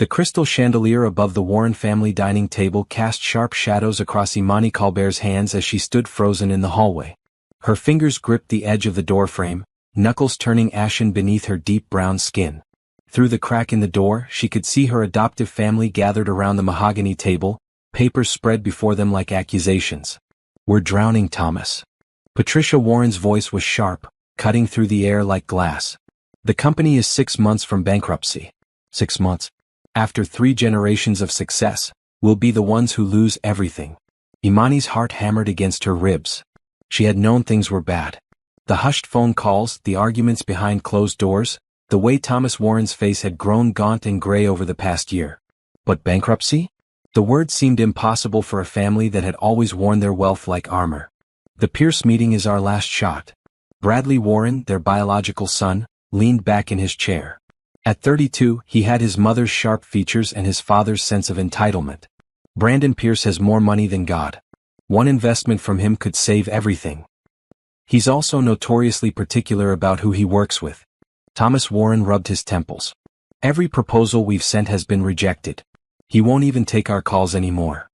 The crystal chandelier above the Warren family dining table cast sharp shadows across Imani Colbert's hands as she stood frozen in the hallway. Her fingers gripped the edge of the doorframe, knuckles turning ashen beneath her deep brown skin. Through the crack in the door, she could see her adoptive family gathered around the mahogany table, papers spread before them like accusations. "We're drowning, Thomas." Patricia Warren's voice was sharp, cutting through the air like glass. "The company is 6 months from bankruptcy." 6 months? After 3 generations of success, we'll be the ones who lose everything. Imani's heart hammered against her ribs. She had known things were bad. The hushed phone calls, the arguments behind closed doors, the way Thomas Warren's face had grown gaunt and gray over the past year. But bankruptcy? The word seemed impossible for a family that had always worn their wealth like armor. "The Pierce meeting is our last shot." Bradley Warren, their biological son, leaned back in his chair. At 32, he had his mother's sharp features and his father's sense of entitlement. "Brandon Pierce has more money than God. One investment from him could save everything. He's also notoriously particular about who he works with." Thomas Warren rubbed his temples. "Every proposal we've sent has been rejected. He won't even take our calls anymore."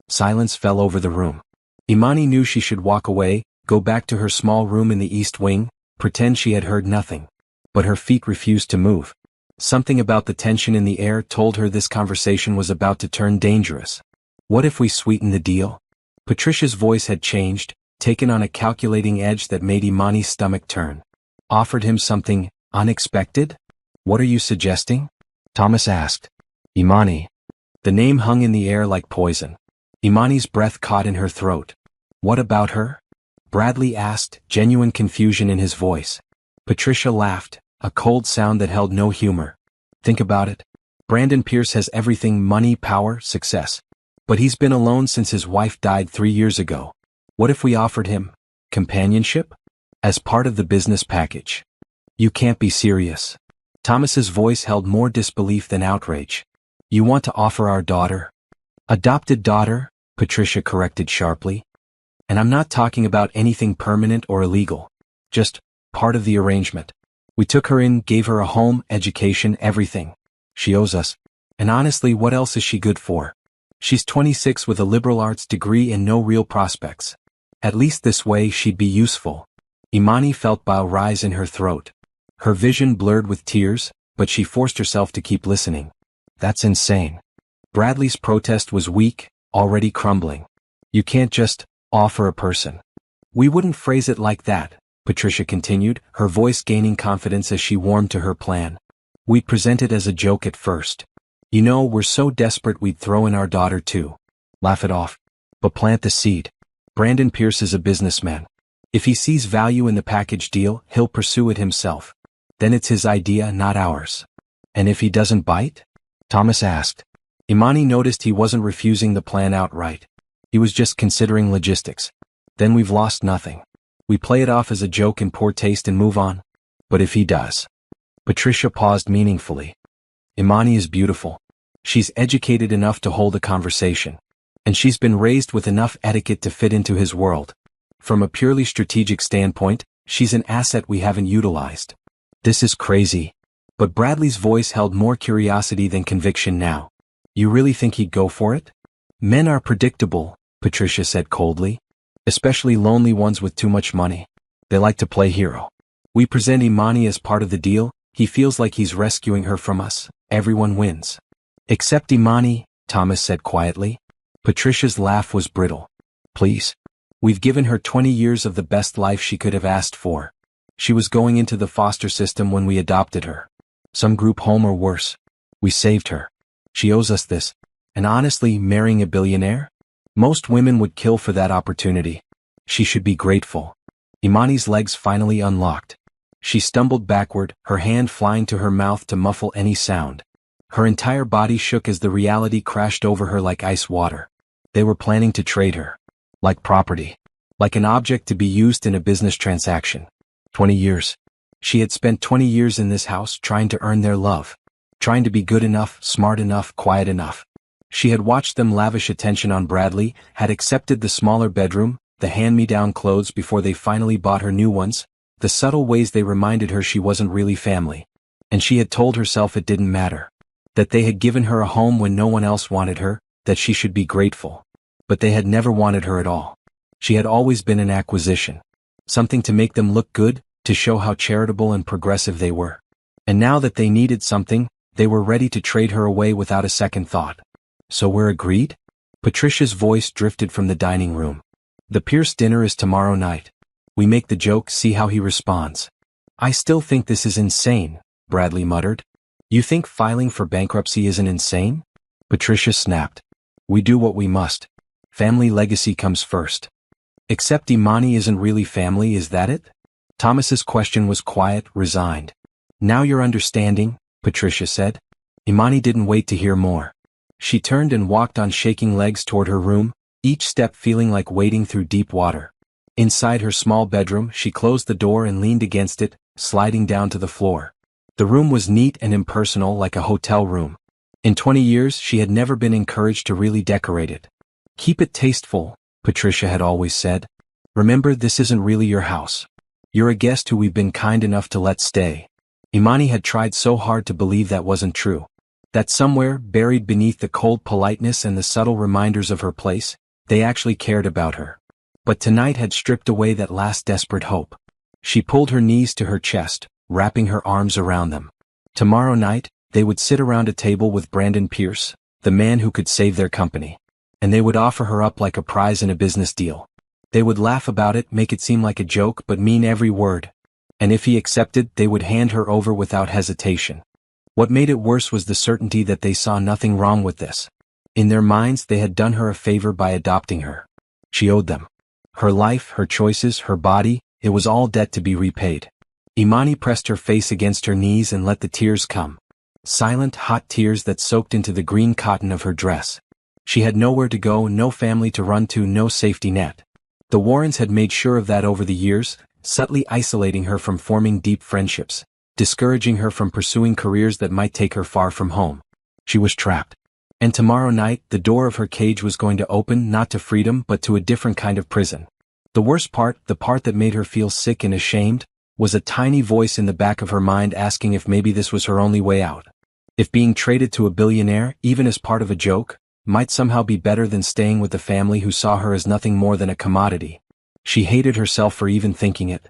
Silence fell over the room. Imani knew she should walk away, go back to her small room in the East Wing, pretend she had heard nothing. But her feet refused to move. Something about the tension in the air told her this conversation was about to turn dangerous. "What if we sweeten the deal?" Patricia's voice had changed, taken on a calculating edge that made Imani's stomach turn. "Offered him something unexpected? What are you suggesting?" Thomas asked. "Imani." The name hung in the air like poison. Imani's breath caught in her throat. "What about her?" Bradley asked, genuine confusion in his voice. Patricia laughed, a cold sound that held no humor. "Think about it. Brandon Pierce has everything: money, power, success. But he's been alone since his wife died 3 years ago. What if we offered him companionship? As part of the business package?" "You can't be serious." Thomas's voice held more disbelief than outrage. "You want to offer our daughter?" "Adopted daughter," Patricia corrected sharply. "And I'm not talking about anything permanent or illegal. Just part of the arrangement. We took her in, gave her a home, education, everything. She owes us. And honestly, what else is she good for? She's 26 with a liberal arts degree and no real prospects. At least this way she'd be useful." Imani felt bile rise in her throat. Her vision blurred with tears, but she forced herself to keep listening. "That's insane." Bradley's protest was weak, already crumbling. "You can't just offer a person." "We wouldn't phrase it like that," Patricia continued, her voice gaining confidence as she warmed to her plan. "We'd present it as a joke at first. You know, we're so desperate we'd throw in our daughter too. Laugh it off. But plant the seed. Brandon Pierce is a businessman. If he sees value in the package deal, he'll pursue it himself. Then it's his idea, not ours." "And if he doesn't bite?" Thomas asked. Imani noticed he wasn't refusing the plan outright. He was just considering logistics. "Then we've lost nothing. We play it off as a joke in poor taste and move on." "But if he does?" Patricia paused meaningfully. "Imani is beautiful. She's educated enough to hold a conversation. And she's been raised with enough etiquette to fit into his world. From a purely strategic standpoint, she's an asset we haven't utilized." "This is crazy." But Bradley's voice held more curiosity than conviction now. "You really think he'd go for it?" "Men are predictable," Patricia said coldly. "Especially lonely ones with too much money. They like to play hero. We present Imani as part of the deal, he feels like he's rescuing her from us. Everyone wins." "Except Imani," Thomas said quietly. Patricia's laugh was brittle. "Please. We've given her 20 years of the best life she could have asked for. She was going into the foster system when we adopted her. Some group home or worse. We saved her. She owes us this. And honestly, marrying a billionaire? Most women would kill for that opportunity. She should be grateful." Imani's legs finally unlocked. She stumbled backward, her hand flying to her mouth to muffle any sound. Her entire body shook as the reality crashed over her like ice water. They were planning to trade her. Like property. Like an object to be used in a business transaction. 20 years. She had spent 20 years in this house trying to earn their love. Trying to be good enough, smart enough, quiet enough. She had watched them lavish attention on Bradley, had accepted the smaller bedroom, the hand-me-down clothes before they finally bought her new ones, the subtle ways they reminded her she wasn't really family. And she had told herself it didn't matter. That they had given her a home when no one else wanted her, that she should be grateful. But they had never wanted her at all. She had always been an acquisition. Something to make them look good, to show how charitable and progressive they were. And now that they needed something, they were ready to trade her away without a second thought. So we're agreed? Patricia's voice drifted from the dining room. The Pierce dinner is tomorrow night. We make the joke, see how he responds. I still think this is insane, Bradley muttered. You think filing for bankruptcy isn't insane? Patricia snapped. We do what we must. Family legacy comes first. Except Imani isn't really family, is that it? Thomas's question was quiet, resigned. Now you're understanding, Patricia said. Imani didn't wait to hear more. She turned and walked on shaking legs toward her room, each step feeling like wading through deep water. Inside her small bedroom, she closed the door and leaned against it, sliding down to the floor. The room was neat and impersonal like a hotel room. In 20 years, she had never been encouraged to really decorate it. Keep it tasteful, Patricia had always said. Remember, this isn't really your house. You're a guest who we've been kind enough to let stay. Imani had tried so hard to believe that wasn't true. That somewhere, buried beneath the cold politeness and the subtle reminders of her place, they actually cared about her. But tonight had stripped away that last desperate hope. She pulled her knees to her chest, wrapping her arms around them. Tomorrow night, they would sit around a table with Brandon Pierce, the man who could save their company. And they would offer her up like a prize in a business deal. They would laugh about it, make it seem like a joke, but mean every word. And if he accepted, they would hand her over without hesitation. What made it worse was the certainty that they saw nothing wrong with this. In their minds, they had done her a favor by adopting her. She owed them. Her life, her choices, her body, it was all debt to be repaid. Imani pressed her face against her knees and let the tears come. Silent, hot tears that soaked into the green cotton of her dress. She had nowhere to go, no family to run to, no safety net. The Warrens had made sure of that over the years, subtly isolating her from forming deep friendships, discouraging her from pursuing careers that might take her far from home. She was trapped. And tomorrow night, the door of her cage was going to open, not to freedom but to a different kind of prison. The worst part, the part that made her feel sick and ashamed, was a tiny voice in the back of her mind asking if maybe this was her only way out. If being traded to a billionaire, even as part of a joke, might somehow be better than staying with the family who saw her as nothing more than a commodity. She hated herself for even thinking it.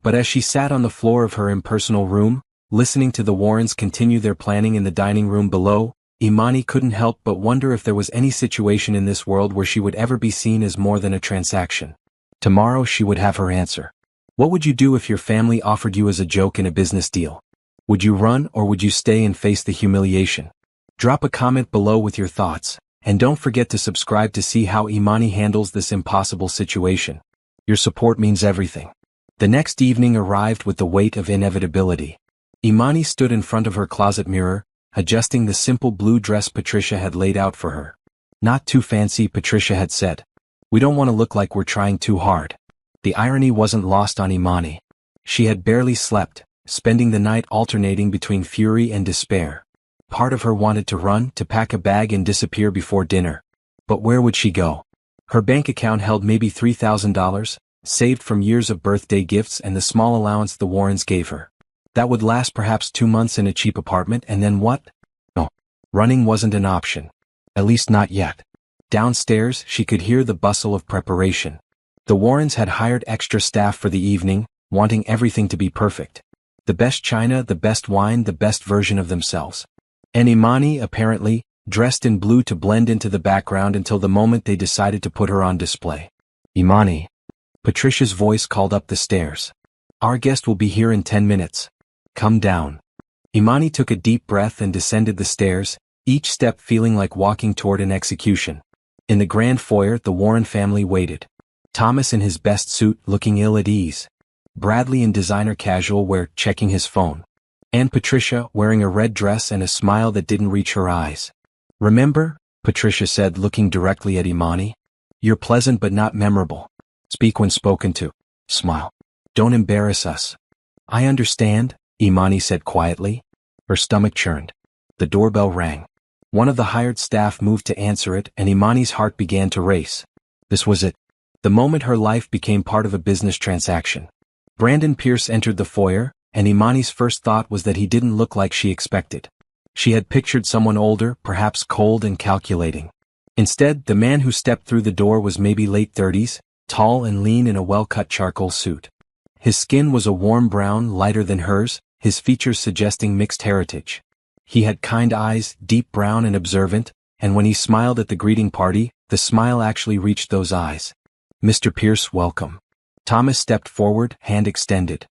But as she sat on the floor of her impersonal room, listening to the Warrens continue their planning in the dining room below, Imani couldn't help but wonder if there was any situation in this world where she would ever be seen as more than a transaction. Tomorrow she would have her answer. What would you do if your family offered you as a joke in a business deal? Would you run or would you stay and face the humiliation? Drop a comment below with your thoughts, and don't forget to subscribe to see how Imani handles this impossible situation. Your support means everything. The next evening arrived with the weight of inevitability. Imani stood in front of her closet mirror, adjusting the simple blue dress Patricia had laid out for her. Not too fancy, Patricia had said. We don't want to look like we're trying too hard. The irony wasn't lost on Imani. She had barely slept, spending the night alternating between fury and despair. Part of her wanted to run, to pack a bag and disappear before dinner. But where would she go? Her bank account held maybe $3,000, saved from years of birthday gifts and the small allowance the Warrens gave her. That would last perhaps 2 months in a cheap apartment, and then what? No. Running wasn't an option. At least not yet. Downstairs, she could hear the bustle of preparation. The Warrens had hired extra staff for the evening, wanting everything to be perfect. The best china, the best wine, the best version of themselves. And Imani, apparently, dressed in blue to blend into the background until the moment they decided to put her on display. Imani. Patricia's voice called up the stairs. Our guest will be here in 10 minutes. Come down. Imani took a deep breath and descended the stairs, each step feeling like walking toward an execution. In the grand foyer, the Warren family waited. Thomas in his best suit, looking ill at ease. Bradley in designer casual wear, checking his phone. And Patricia, wearing a red dress and a smile that didn't reach her eyes. Remember, Patricia said, looking directly at Imani. You're pleasant but not memorable. Speak when spoken to. Smile. Don't embarrass us. I understand, Imani said quietly. Her stomach churned. The doorbell rang. One of the hired staff moved to answer it, and Imani's heart began to race. This was it. The moment her life became part of a business transaction. Brandon Pierce entered the foyer, and Imani's first thought was that he didn't look like she expected. She had pictured someone older, perhaps cold and calculating. Instead, the man who stepped through the door was maybe late 30s, tall and lean in a well-cut charcoal suit. His skin was a warm brown, lighter than hers, his features suggesting mixed heritage. He had kind eyes, deep brown and observant, and when he smiled at the greeting party, the smile actually reached those eyes. "Mr. Pierce, welcome." Thomas stepped forward, hand extended.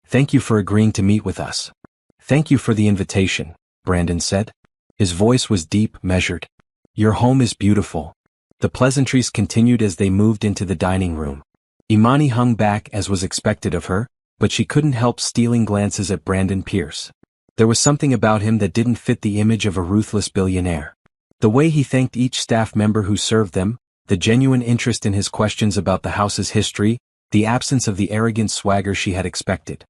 "Thank you for agreeing to meet with us." "Thank you for the invitation," Brandon said. His voice was deep, measured. "Your home is beautiful." The pleasantries continued as they moved into the dining room. Imani hung back as was expected of her, but she couldn't help stealing glances at Brandon Pierce. There was something about him that didn't fit the image of a ruthless billionaire. The way he thanked each staff member who served them, the genuine interest in his questions about the house's history, the absence of the arrogant swagger she had expected.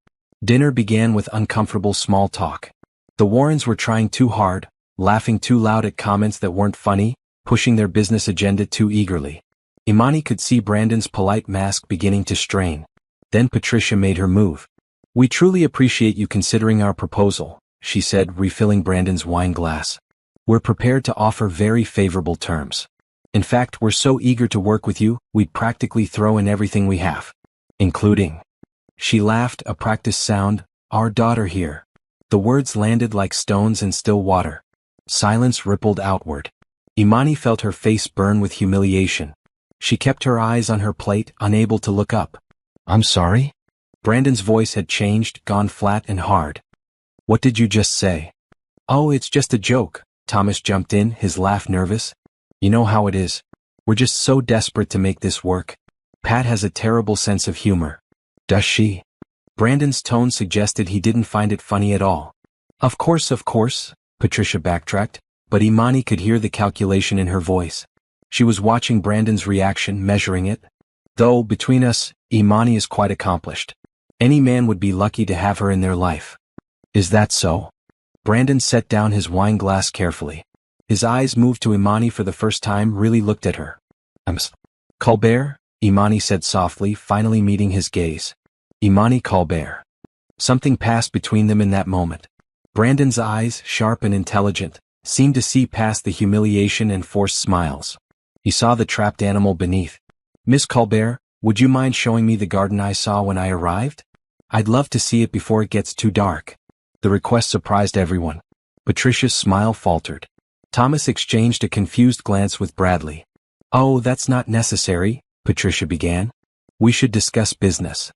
Dinner began with uncomfortable small talk. The Warrens were trying too hard, laughing too loud at comments that weren't funny, pushing their business agenda too eagerly. Imani could see Brandon's polite mask beginning to strain. Then Patricia made her move. "We truly appreciate you considering our proposal," she said, refilling Brandon's wine glass. "We're prepared to offer very favorable terms. In fact, we're so eager to work with you, we'd practically throw in everything we have. Including." She laughed, a practiced sound, "our daughter here." The words landed like stones in still water. Silence rippled outward. Imani felt her face burn with humiliation. She kept her eyes on her plate, unable to look up. "I'm sorry?" Brandon's voice had changed, gone flat and hard. "What did you just say?" "Oh, it's just a joke," Thomas jumped in, his laugh nervous. "You know how it is. We're just so desperate to make this work. Pat has a terrible sense of humor." "Does she?" Brandon's tone suggested he didn't find it funny at all. Of course," Patricia backtracked, but Imani could hear the calculation in her voice. She was watching Brandon's reaction, measuring it. "Though, between us, Imani is quite accomplished. Any man would be lucky to have her in their life." "Is that so?" Brandon set down his wine glass carefully. His eyes moved to Imani for the first time, really looked at her. Colbert," Imani said softly, finally meeting his gaze. "Imani Colbert." Something passed between them in that moment. Brandon's eyes, sharp and intelligent, seemed to see past the humiliation and forced smiles. He saw the trapped animal beneath. "Miss Colbert, would you mind showing me the garden I saw when I arrived? I'd love to see it before it gets too dark." The request surprised everyone. Patricia's smile faltered. Thomas exchanged a confused glance with Bradley. "Oh, that's not necessary," Patricia began. "We should discuss business."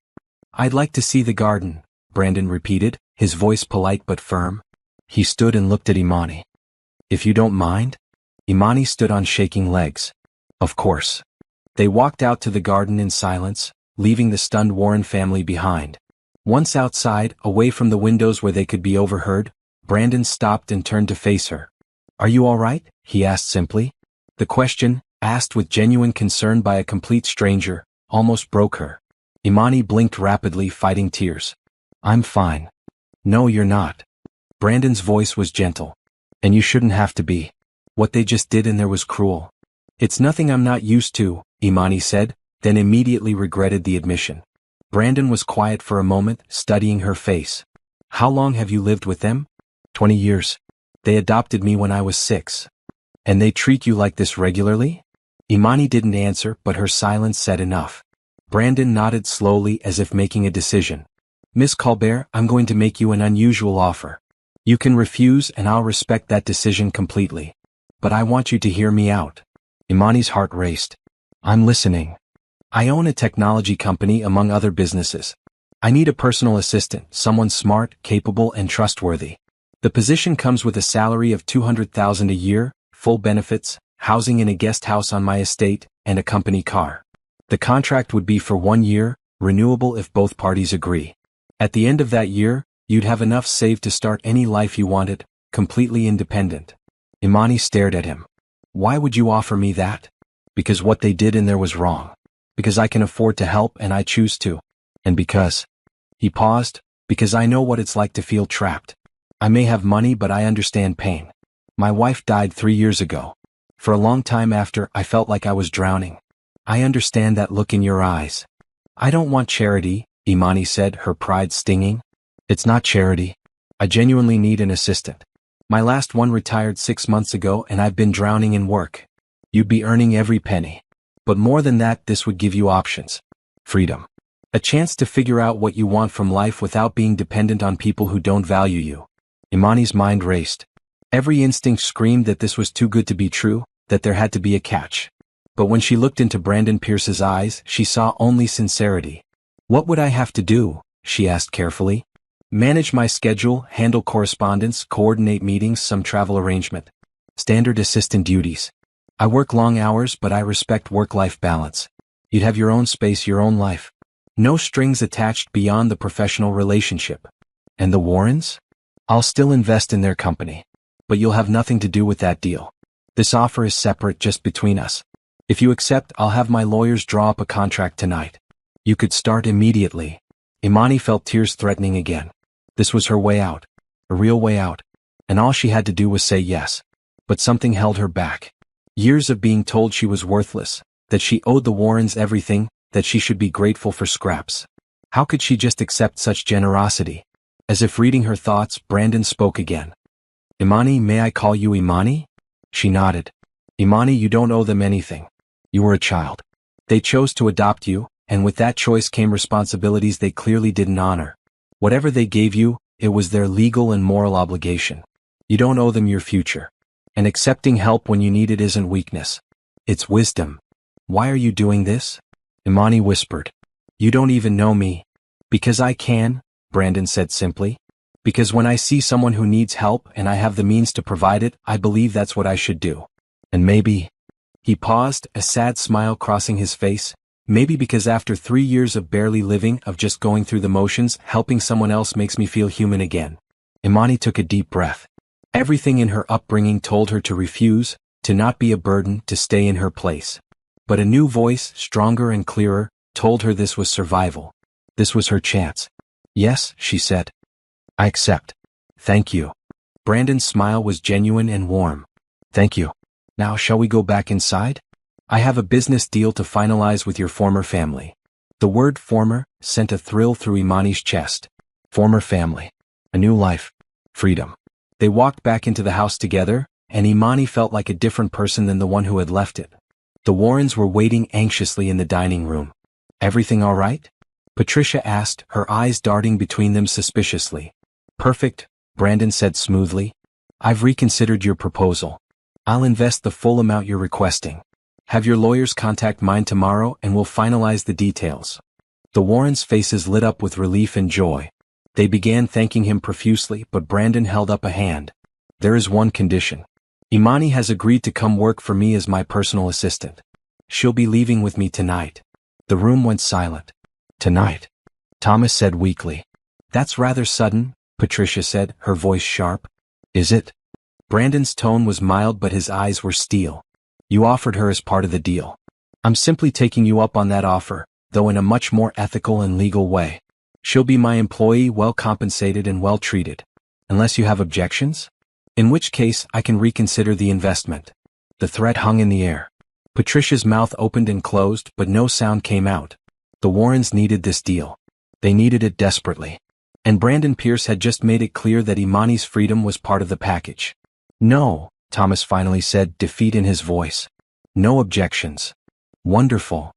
"I'd like to see the garden," Brandon repeated, his voice polite but firm. He stood and looked at Imani. "If you don't mind?" Imani stood on shaking legs. "Of course." They walked out to the garden in silence, leaving the stunned Warren family behind. Once outside, away from the windows where they could be overheard, Brandon stopped and turned to face her. "Are you all right?" he asked simply. The question, asked with genuine concern by a complete stranger, almost broke her. Imani blinked rapidly, fighting tears. "I'm fine." "No, you're not." Brandon's voice was gentle. "And you shouldn't have to be. What they just did in there was cruel." "It's nothing I'm not used to," Imani said, then immediately regretted the admission. Brandon was quiet for a moment, studying her face. "How long have you lived with them?" 20 years. They adopted me when I was 6. "And they treat you like this regularly?" Imani didn't answer, but her silence said enough. Brandon nodded slowly as if making a decision. "Miss Colbert, I'm going to make you an unusual offer. You can refuse and I'll respect that decision completely. But I want you to hear me out." Imani's heart raced. "I'm listening." "I own a technology company among other businesses. I need a personal assistant, someone smart, capable, and trustworthy. The position comes with a salary of $200,000 a year, full benefits, housing in a guest house on my estate, and a company car. The contract would be for 1 year, renewable if both parties agree. At the end of that year, you'd have enough saved to start any life you wanted, completely independent." Imani stared at him. "Why would you offer me that?" "Because what they did in there was wrong. Because I can afford to help and I choose to. And because..." He paused, "because I know what it's like to feel trapped. I may have money but I understand pain. My wife died 3 years ago. For a long time after, I felt like I was drowning. I understand that look in your eyes." "I don't want charity," Imani said, her pride stinging. "It's not charity. I genuinely need an assistant. My last one retired 6 months ago and I've been drowning in work. You'd be earning every penny. But more than that, this would give you options. Freedom. A chance to figure out what you want from life without being dependent on people who don't value you. Imani's mind raced. Every instinct screamed that this was too good to be true, that there had to be a catch. But when she looked into Brandon Pierce's eyes, she saw only sincerity. What would I have to do? She asked carefully. Manage my schedule, handle correspondence, coordinate meetings, some travel arrangement. Standard assistant duties. I work long hours, but I respect work-life balance. You'd have your own space, your own life. No strings attached beyond the professional relationship. And the Warrens? I'll still invest in their company. But you'll have nothing to do with that deal. This offer is separate, just between us. If you accept, I'll have my lawyers draw up a contract tonight. You could start immediately. Imani felt tears threatening again. This was her way out. A real way out. And all she had to do was say yes. But something held her back. Years of being told she was worthless, that she owed the Warrens everything, that she should be grateful for scraps. How could she just accept such generosity? As if reading her thoughts, Brandon spoke again. Imani, may I call you Imani? She nodded. Imani, you don't owe them anything. You were a child. They chose to adopt you, and with that choice came responsibilities they clearly didn't honor. Whatever they gave you, it was their legal and moral obligation. You don't owe them your future. And accepting help when you need it isn't weakness. It's wisdom. Why are you doing this? Imani whispered. You don't even know me. Because I can, Brandon said simply. Because when I see someone who needs help and I have the means to provide it, I believe that's what I should do. And maybe... He paused, a sad smile crossing his face. Maybe because after 3 years of barely living, of just going through the motions, helping someone else makes me feel human again. Imani took a deep breath. Everything in her upbringing told her to refuse, to not be a burden, to stay in her place. But a new voice, stronger and clearer, told her this was survival. This was her chance. Yes, she said. I accept. Thank you. Brandon's smile was genuine and warm. Thank you. Now shall we go back inside? I have a business deal to finalize with your former family. The word former sent a thrill through Imani's chest. Former family. A new life. Freedom. They walked back into the house together, and Imani felt like a different person than the one who had left it. The Warrens were waiting anxiously in the dining room. Everything all right? Patricia asked, her eyes darting between them suspiciously. Perfect, Brandon said smoothly. I've reconsidered your proposal. I'll invest the full amount you're requesting. Have your lawyers contact mine tomorrow and we'll finalize the details. The Warrens' faces lit up with relief and joy. They began thanking him profusely, but Brandon held up a hand. There is one condition. Imani has agreed to come work for me as my personal assistant. She'll be leaving with me tonight. The room went silent. Tonight? Thomas said weakly. That's rather sudden, Patricia said, her voice sharp. Is it? Brandon's tone was mild but his eyes were steel. You offered her as part of the deal. I'm simply taking you up on that offer, though in a much more ethical and legal way. She'll be my employee, well compensated and well treated. Unless you have objections? In which case, I can reconsider the investment. The threat hung in the air. Patricia's mouth opened and closed, but no sound came out. The Warrens needed this deal. They needed it desperately. And Brandon Pierce had just made it clear that Imani's freedom was part of the package. No, Thomas finally said, defeat in his voice. No objections. Wonderful.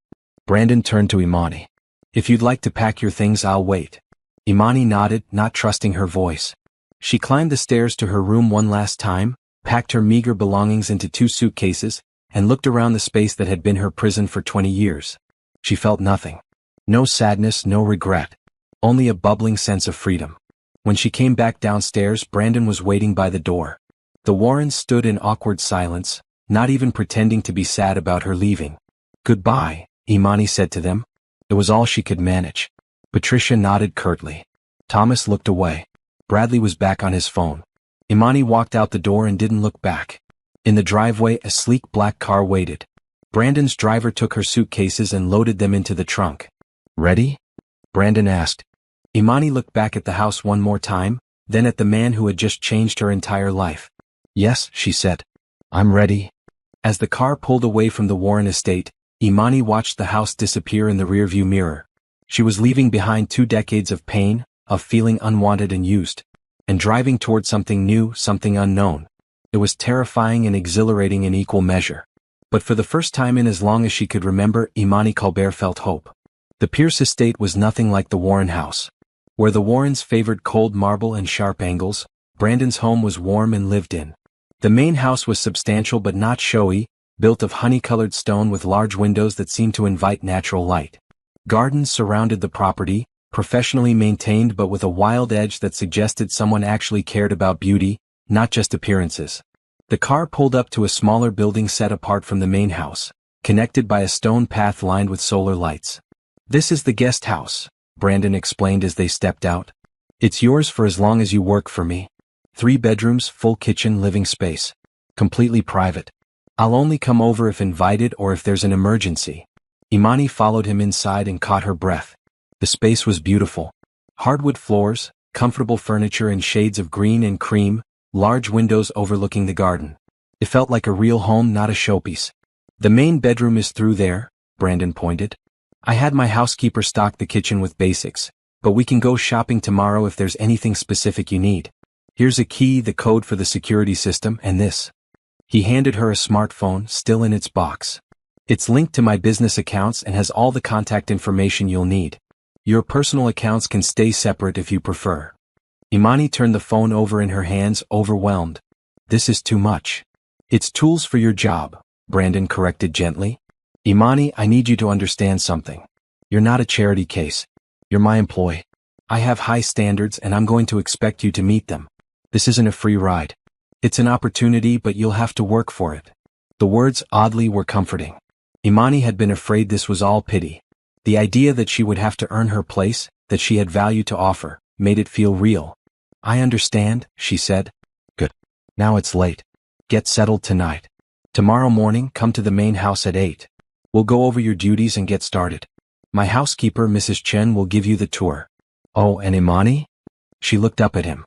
Brandon turned to Imani. If you'd like to pack your things, I'll wait. Imani nodded, not trusting her voice. She climbed the stairs to her room one last time, packed her meager belongings into 2 suitcases, and looked around the space that had been her prison for 20 years. She felt nothing. No sadness, no regret. Only a bubbling sense of freedom. When she came back downstairs, Brandon was waiting by the door. The Warrens stood in awkward silence, not even pretending to be sad about her leaving. Goodbye, Imani said to them. It was all she could manage. Patricia nodded curtly. Thomas looked away. Bradley was back on his phone. Imani walked out the door and didn't look back. In the driveway, a sleek black car waited. Brandon's driver took her suitcases and loaded them into the trunk. Ready? Brandon asked. Imani looked back at the house one more time, then at the man who had just changed her entire life. Yes, she said. I'm ready. As the car pulled away from the Warren estate, Imani watched the house disappear in the rearview mirror. She was leaving behind 2 decades of pain, of feeling unwanted and used. and driving toward something new, something unknown. It was terrifying and exhilarating in equal measure. But for the first time in as long as she could remember, Imani Colbert felt hope. The Pierce estate was nothing like the Warren house. Where the Warrens favored cold marble and sharp angles, Brandon's home was warm and lived in. The main house was substantial but not showy, built of honey-colored stone with large windows that seemed to invite natural light. Gardens surrounded the property, professionally maintained but with a wild edge that suggested someone actually cared about beauty, not just appearances. The car pulled up to a smaller building set apart from the main house, connected by a stone path lined with solar lights. "This is the guest house," Brandon explained as they stepped out. "It's yours for as long as you work for me. 3 bedrooms, full kitchen, living space. Completely private. I'll only come over if invited or if there's an emergency." Imani followed him inside and caught her breath. The space was beautiful. Hardwood floors, comfortable furniture in shades of green and cream, large windows overlooking the garden. It felt like a real home, not a showpiece. "The main bedroom is through there," Brandon pointed. "I had my housekeeper stock the kitchen with basics, but we can go shopping tomorrow if there's anything specific you need. Here's a key, the code for the security system, and this." He handed her a smartphone, still in its box. "It's linked to my business accounts and has all the contact information you'll need. Your personal accounts can stay separate if you prefer." Imani turned the phone over in her hands, overwhelmed. "This is too much." "It's tools for your job," Brandon corrected gently. "Imani, I need you to understand something. You're not a charity case. You're my employee. I have high standards and I'm going to expect you to meet them. This isn't a free ride. It's an opportunity, but you'll have to work for it." The words, oddly, were comforting. Imani had been afraid this was all pity. The idea that she would have to earn her place, that she had value to offer, made it feel real. "I understand," she said. "Good. Now it's late. Get settled tonight. Tomorrow morning, come to the main house at 8. We'll go over your duties and get started. My housekeeper, Mrs. Chen, will give you the tour." "Oh, and Imani?" She looked up at him.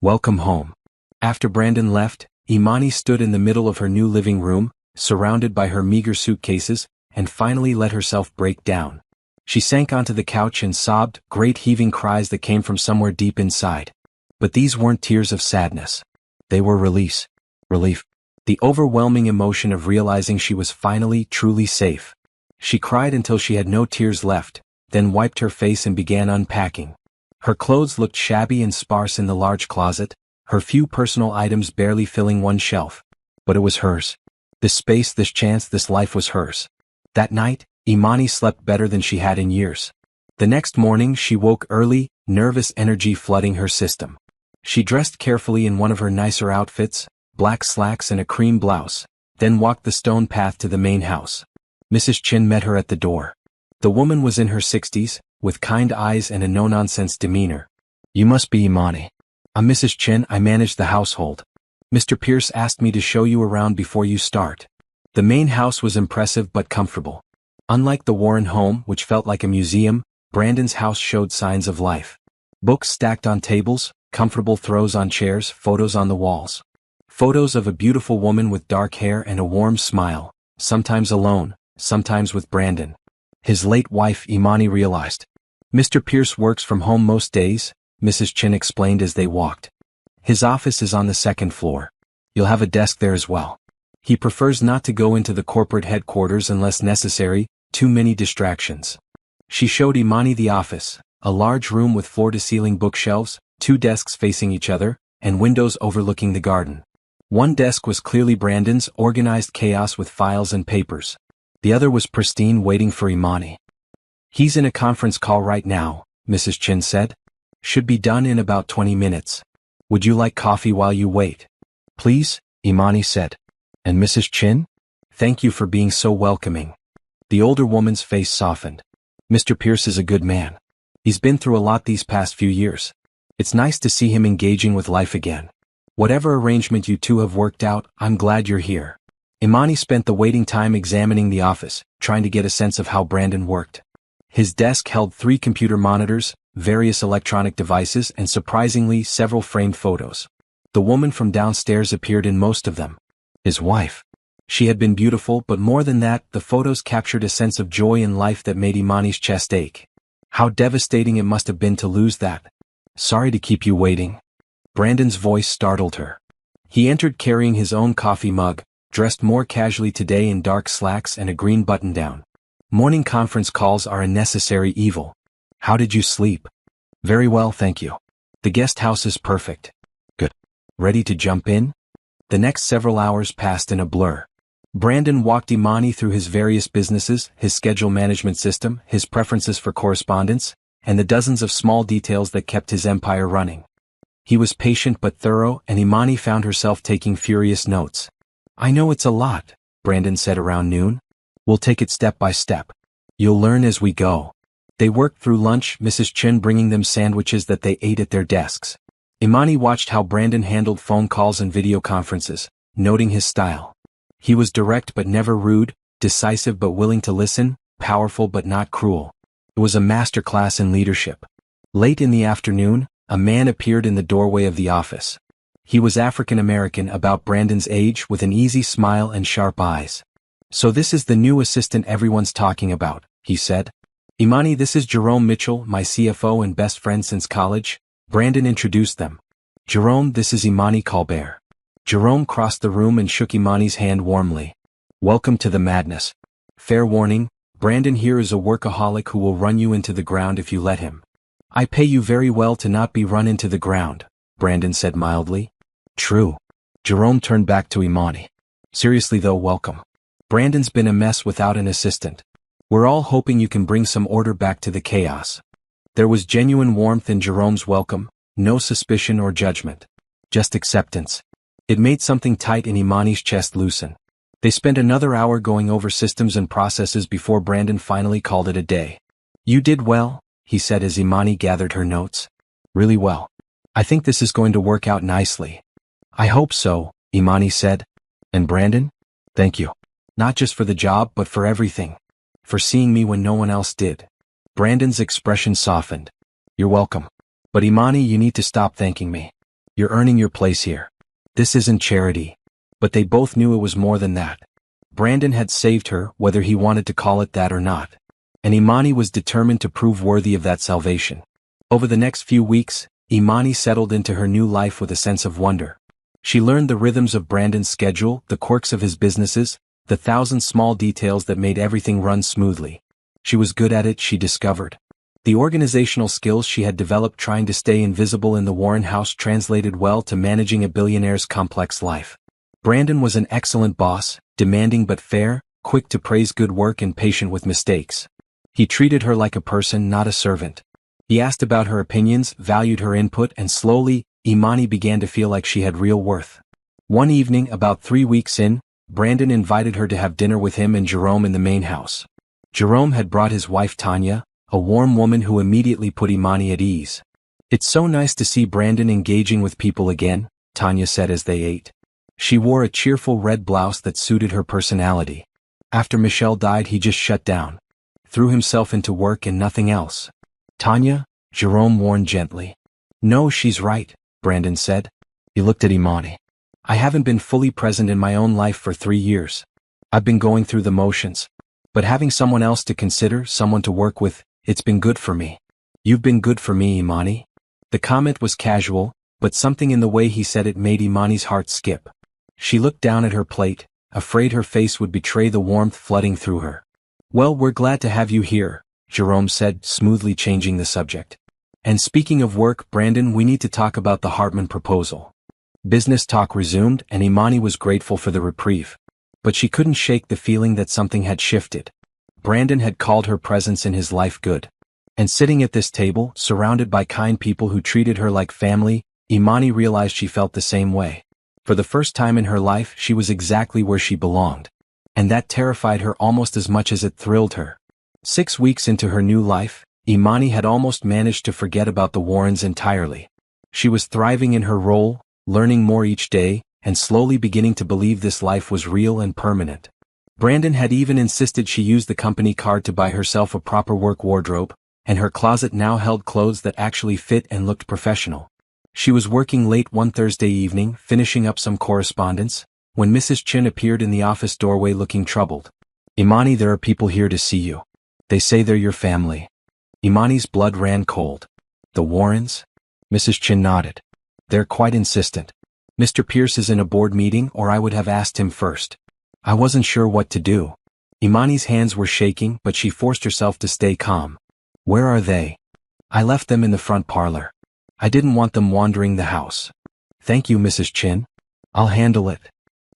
"Welcome home." After Brandon left, Imani stood in the middle of her new living room, surrounded by her meager suitcases, and finally let herself break down. She sank onto the couch and sobbed, great heaving cries that came from somewhere deep inside. But these weren't tears of sadness. They were relief. The overwhelming emotion of realizing she was finally, truly safe. She cried until she had no tears left, then wiped her face and began unpacking. Her clothes looked shabby and sparse in the large closet, her few personal items barely filling one shelf. But it was hers. This space, this chance, this life was hers. That night, Imani slept better than she had in years. The next morning she woke early, nervous energy flooding her system. She dressed carefully in one of her nicer outfits, black slacks and a cream blouse, then walked the stone path to the main house. Mrs. Chin met her at the door. The woman was in her 60s, with kind eyes and a no-nonsense demeanor. "You must be Imani. I'm Mrs. Chin, I manage the household. Mr. Pierce asked me to show you around before you start." The main house was impressive but comfortable. Unlike the Warren home, which felt like a museum, Brandon's house showed signs of life. Books stacked on tables, comfortable throws on chairs, photos on the walls. Photos of a beautiful woman with dark hair and a warm smile, sometimes alone, sometimes with Brandon. His late wife, Imani realized. "Mr. Pierce works from home most days," Mrs. Chin explained as they walked. "His office is on the 2nd floor. You'll have a desk there as well. He prefers not to go into the corporate headquarters unless necessary, too many distractions." She showed Imani the office, a large room with floor-to-ceiling bookshelves, 2 desks facing each other, and windows overlooking the garden. One desk was clearly Brandon's, organized chaos with files and papers. The other was pristine, waiting for Imani. "He's in a conference call right now," Mrs. Chin said. "Should be done in about 20 minutes. Would you like coffee while you wait?" "Please," Imani said. "And Mrs. Chin? Thank you for being so welcoming." The older woman's face softened. "Mr. Pierce is a good man. He's been through a lot these past few years. It's nice to see him engaging with life again. Whatever arrangement you two have worked out, I'm glad you're here." Imani spent the waiting time examining the office, trying to get a sense of how Brandon worked. His desk held 3 computer monitors, various electronic devices, and surprisingly, several framed photos. The woman from downstairs appeared in most of them. His wife. She had been beautiful, but more than that, the photos captured a sense of joy in life that made Imani's chest ache. How devastating it must have been to lose that. "Sorry to keep you waiting." Brandon's voice startled her. He entered carrying his own coffee mug, dressed more casually today in dark slacks and a green button-down. Morning conference calls are a necessary evil. How did you sleep? Very well, thank you. The guest house is perfect. Good. Ready to jump in? The next several hours passed in a blur. Brandon walked Imani through his various businesses, his schedule management system, his preferences for correspondence, and the dozens of small details that kept his empire running. He was patient but thorough, and Imani found herself taking furious notes. I know it's a lot, Brandon said around noon. We'll take it step by step. You'll learn as we go. They worked through lunch, Mrs. Chen bringing them sandwiches that they ate at their desks. Imani watched how Brandon handled phone calls and video conferences, noting his style. He was direct but never rude, decisive but willing to listen, powerful but not cruel. It was a master class in leadership. Late in the afternoon, a man appeared in the doorway of the office. He was African American, about Brandon's age, with an easy smile and sharp eyes. So this is the new assistant everyone's talking about, he said. Imani, this is Jerome Mitchell, my CFO and best friend since college. Brandon introduced them. Jerome, this is Imani Colbert. Jerome crossed the room and shook Imani's hand warmly. Welcome to the madness. Fair warning, Brandon here is a workaholic who will run you into the ground if you let him. I pay you very well to not be run into the ground, Brandon said mildly. True. Jerome turned back to Imani. Seriously though, welcome. Brandon's been a mess without an assistant. We're all hoping you can bring some order back to the chaos. There was genuine warmth in Jerome's welcome, no suspicion or judgment. Just acceptance. It made something tight in Imani's chest loosen. They spent another hour going over systems and processes before Brandon finally called it a day. You did well, he said as Imani gathered her notes. Really well. I think this is going to work out nicely. I hope so, Imani said. And Brandon? Thank you. Not just for the job but for everything. For seeing me when no one else did. Brandon's expression softened. You're welcome. But Imani, you need to stop thanking me. You're earning your place here. This isn't charity. But they both knew it was more than that. Brandon had saved her, whether he wanted to call it that or not. And Imani was determined to prove worthy of that salvation. Over the next few weeks, Imani settled into her new life with a sense of wonder. She learned the rhythms of Brandon's schedule, the quirks of his businesses, the thousand small details that made everything run smoothly. She was good at it, she discovered. The organizational skills she had developed trying to stay invisible in the Warren house translated well to managing a billionaire's complex life. Brandon was an excellent boss, demanding but fair, quick to praise good work and patient with mistakes. He treated her like a person, not a servant. He asked about her opinions, valued her input, and slowly, Imani began to feel like she had real worth. One evening, about 3 weeks in, Brandon invited her to have dinner with him and Jerome in the main house. Jerome had brought his wife Tanya, a warm woman who immediately put Imani at ease. It's so nice to see Brandon engaging with people again, Tanya said as they ate. She wore a cheerful red blouse that suited her personality. After Michelle died, he just shut down. Threw himself into work and nothing else. Tanya? Jerome warned gently. No, she's right, Brandon said. He looked at Imani. I haven't been fully present in my own life for 3 years. I've been going through the motions. But having someone else to consider, someone to work with, it's been good for me. You've been good for me, Imani. The comment was casual, but something in the way he said it made Imani's heart skip. She looked down at her plate, afraid her face would betray the warmth flooding through her. Well, we're glad to have you here, Jerome said, smoothly changing the subject. And speaking of work, Brandon, we need to talk about the Hartman proposal. Business talk resumed, and Imani was grateful for the reprieve. But she couldn't shake the feeling that something had shifted. Brandon had called her presence in his life good. And sitting at this table, surrounded by kind people who treated her like family, Imani realized she felt the same way. For the first time in her life, she was exactly where she belonged. And that terrified her almost as much as it thrilled her. 6 weeks into her new life, Imani had almost managed to forget about the Warrens entirely. She was thriving in her role, learning more each day, and slowly beginning to believe this life was real and permanent. Brandon had even insisted she use the company card to buy herself a proper work wardrobe, and her closet now held clothes that actually fit and looked professional. She was working late one Thursday evening, finishing up some correspondence, when Mrs. Chin appeared in the office doorway looking troubled. Imani, there are people here to see you. They say they're your family. Imani's blood ran cold. The Warrens? Mrs. Chin nodded. They're quite insistent. Mr. Pierce is in a board meeting, or I would have asked him first. I wasn't sure what to do. Imani's hands were shaking, but she forced herself to stay calm. Where are they? I left them in the front parlor. I didn't want them wandering the house. Thank you, Mrs. Chin. I'll handle it.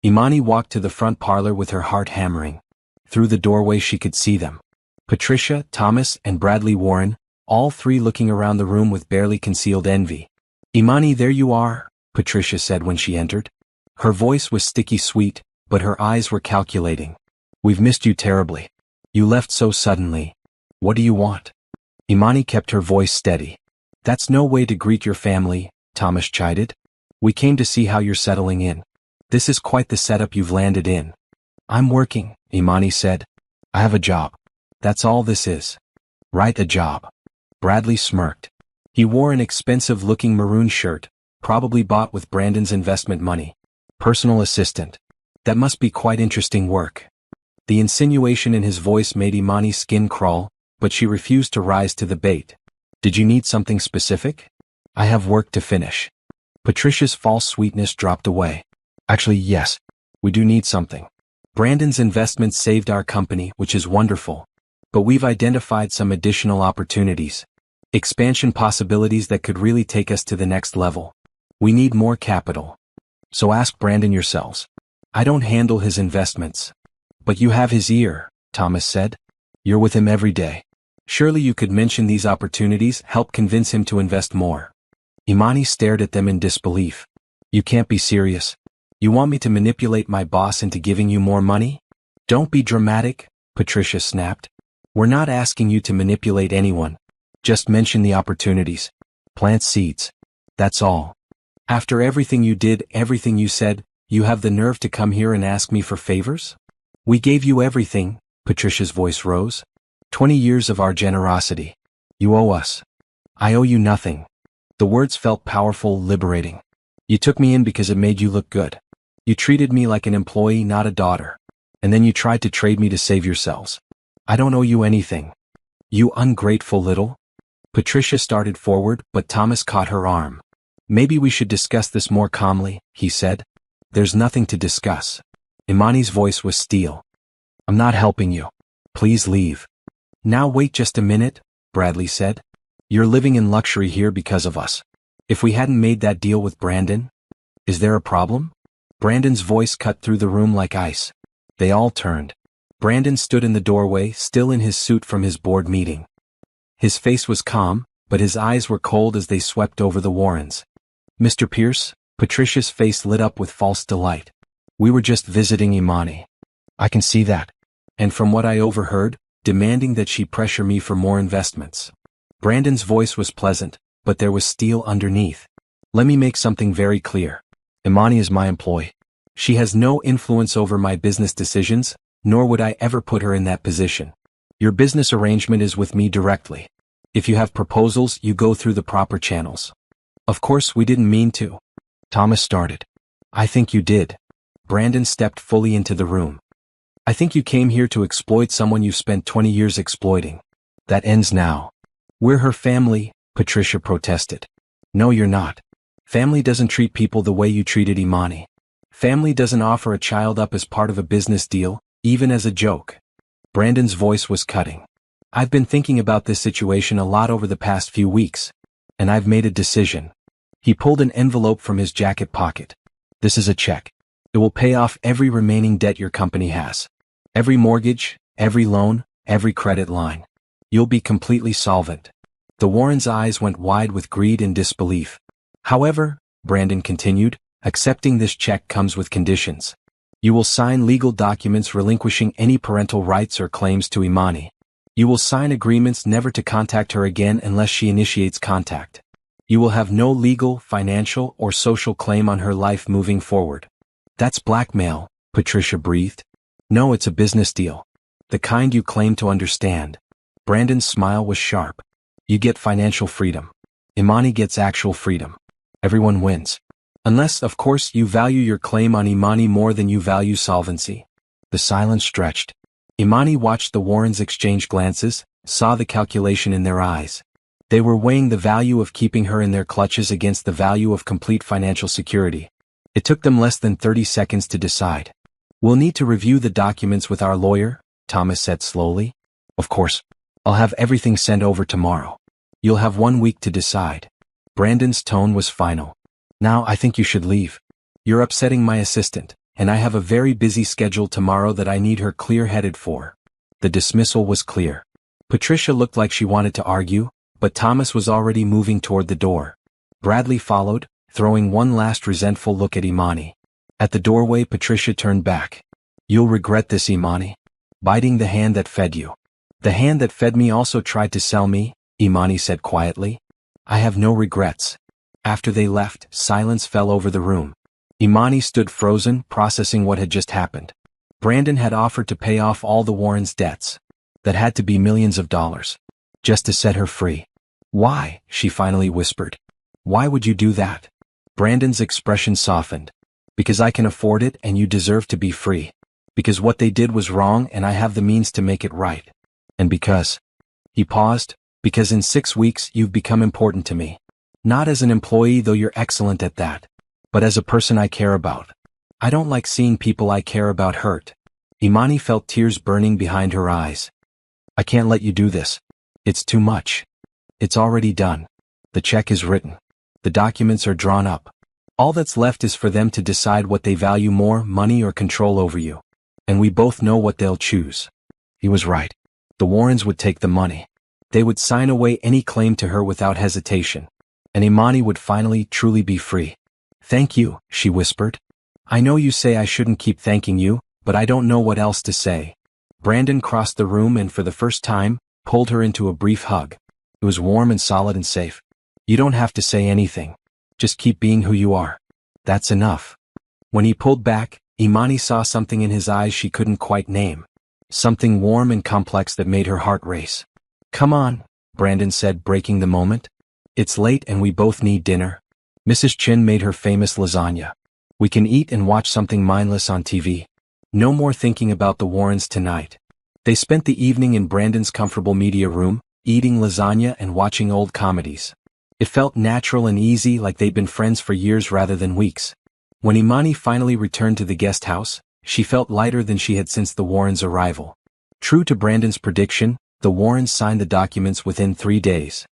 Imani walked to the front parlor with her heart hammering. Through the doorway she could see them. Patricia, Thomas, and Bradley Warren, all three looking around the room with barely concealed envy. Imani, there you are, Patricia said when she entered. Her voice was sticky sweet, but her eyes were calculating. We've missed you terribly. You left so suddenly. What do you want? Imani kept her voice steady. That's no way to greet your family, Thomas chided. We came to see how you're settling in. This is quite the setup you've landed in. I'm working, Imani said. I have a job. That's all this is. Right, a job. Bradley smirked. He wore an expensive-looking maroon shirt, probably bought with Brandon's investment money. Personal assistant. That must be quite interesting work. The insinuation in his voice made Imani's skin crawl, but she refused to rise to the bait. Did you need something specific? I have work to finish. Patricia's false sweetness dropped away. Actually, yes. We do need something. Brandon's investments saved our company, which is wonderful. But we've identified some additional opportunities. Expansion possibilities that could really take us to the next level. We need more capital. So ask Brandon yourselves. I don't handle his investments. But you have his ear, Thomas said. You're with him every day. Surely you could mention these opportunities, help convince him to invest more. Imani stared at them in disbelief. You can't be serious. You want me to manipulate my boss into giving you more money? Don't be dramatic, Patricia snapped. We're not asking you to manipulate anyone. Just mention the opportunities. Plant seeds. That's all. After everything you did, everything you said, you have the nerve to come here and ask me for favors? We gave you everything, Patricia's voice rose. 20 years of our generosity. You owe us. I owe you nothing. The words felt powerful, liberating. You took me in because it made you look good. You treated me like an employee, not a daughter. And then you tried to trade me to save yourselves. I don't owe you anything. You ungrateful little. Patricia started forward, but Thomas caught her arm. Maybe we should discuss this more calmly, he said. There's nothing to discuss. Imani's voice was steel. I'm not helping you. Please leave. Now wait just a minute, Bradley said. You're living in luxury here because of us. If we hadn't made that deal with Brandon? Is there a problem? Brandon's voice cut through the room like ice. They all turned. Brandon stood in the doorway, still in his suit from his board meeting. His face was calm, but his eyes were cold as they swept over the Warrens. Mr. Pierce, Patricia's face lit up with false delight. We were just visiting Imani. I can see that. And from what I overheard, demanding that she pressure me for more investments. Brandon's voice was pleasant, but there was steel underneath. Let me make something very clear. Imani is my employee. She has no influence over my business decisions, nor would I ever put her in that position. Your business arrangement is with me directly. If you have proposals, you go through the proper channels. Of course, we didn't mean to. Thomas started. I think you did. Brandon stepped fully into the room. I think you came here to exploit someone you spent 20 years exploiting. That ends now. We're her family, Patricia protested. No, you're not. Family doesn't treat people the way you treated Imani. Family doesn't offer a child up as part of a business deal, even as a joke. Brandon's voice was cutting. I've been thinking about this situation a lot over the past few weeks. And I've made a decision. He pulled an envelope from his jacket pocket. This is a check. It will pay off every remaining debt your company has. Every mortgage, every loan, every credit line. You'll be completely solvent. The Warrens' eyes went wide with greed and disbelief. However, Brandon continued, accepting this check comes with conditions. You will sign legal documents relinquishing any parental rights or claims to Imani. You will sign agreements never to contact her again unless she initiates contact. You will have no legal, financial, or social claim on her life moving forward. That's blackmail, Patricia breathed. No, it's a business deal. The kind you claim to understand. Brandon's smile was sharp. You get financial freedom. Imani gets actual freedom. Everyone wins. Unless, of course, you value your claim on Imani more than you value solvency. The silence stretched. Imani watched the Warrens exchange glances, saw the calculation in their eyes. They were weighing the value of keeping her in their clutches against the value of complete financial security. It took them less than 30 seconds to decide. "We'll need to review the documents with our lawyer," Thomas said slowly. "Of course. I'll have everything sent over tomorrow. You'll have 1 week to decide." Brandon's tone was final. "Now I think you should leave. You're upsetting my assistant, and I have a very busy schedule tomorrow that I need her clear-headed for." The dismissal was clear. Patricia looked like she wanted to argue, but Thomas was already moving toward the door. Bradley followed, throwing one last resentful look at Imani. At the doorway, Patricia turned back. "You'll regret this, Imani. Biting the hand that fed you." "The hand that fed me also tried to sell me," Imani said quietly. "I have no regrets." After they left, silence fell over the room. Imani stood frozen, processing what had just happened. Brandon had offered to pay off all the Warrens' debts. That had to be millions of dollars. Just to set her free. "Why?" she finally whispered. "Why would you do that?" Brandon's expression softened. "Because I can afford it and you deserve to be free. Because what they did was wrong and I have the means to make it right. And because..." He paused. "Because in 6 weeks you've become important to me. Not as an employee, though you're excellent at that. But as a person I care about. I don't like seeing people I care about hurt." Imani felt tears burning behind her eyes. "I can't let you do this. It's too much. It's already done. The check is written. The documents are drawn up. All that's left is for them to decide what they value more, money or control over you. And we both know what they'll choose." He was right. The Warrens would take the money. They would sign away any claim to her without hesitation. And Imani would finally, truly be free. "Thank you," she whispered. "I know you say I shouldn't keep thanking you, but I don't know what else to say." Brandon crossed the room and for the first time, pulled her into a brief hug. It was warm and solid and safe. "You don't have to say anything. Just keep being who you are. That's enough." When he pulled back, Imani saw something in his eyes she couldn't quite name. Something warm and complex that made her heart race. "Come on," Brandon said, breaking the moment. "It's late and we both need dinner. Mrs. Chin made her famous lasagna. We can eat and watch something mindless on TV. No more thinking about the Warrens tonight." They spent the evening in Brandon's comfortable media room, eating lasagna and watching old comedies. It felt natural and easy, like they'd been friends for years rather than weeks. When Imani finally returned to the guest house, she felt lighter than she had since the Warrens' arrival. True to Brandon's prediction, the Warrens signed the documents within 3 days.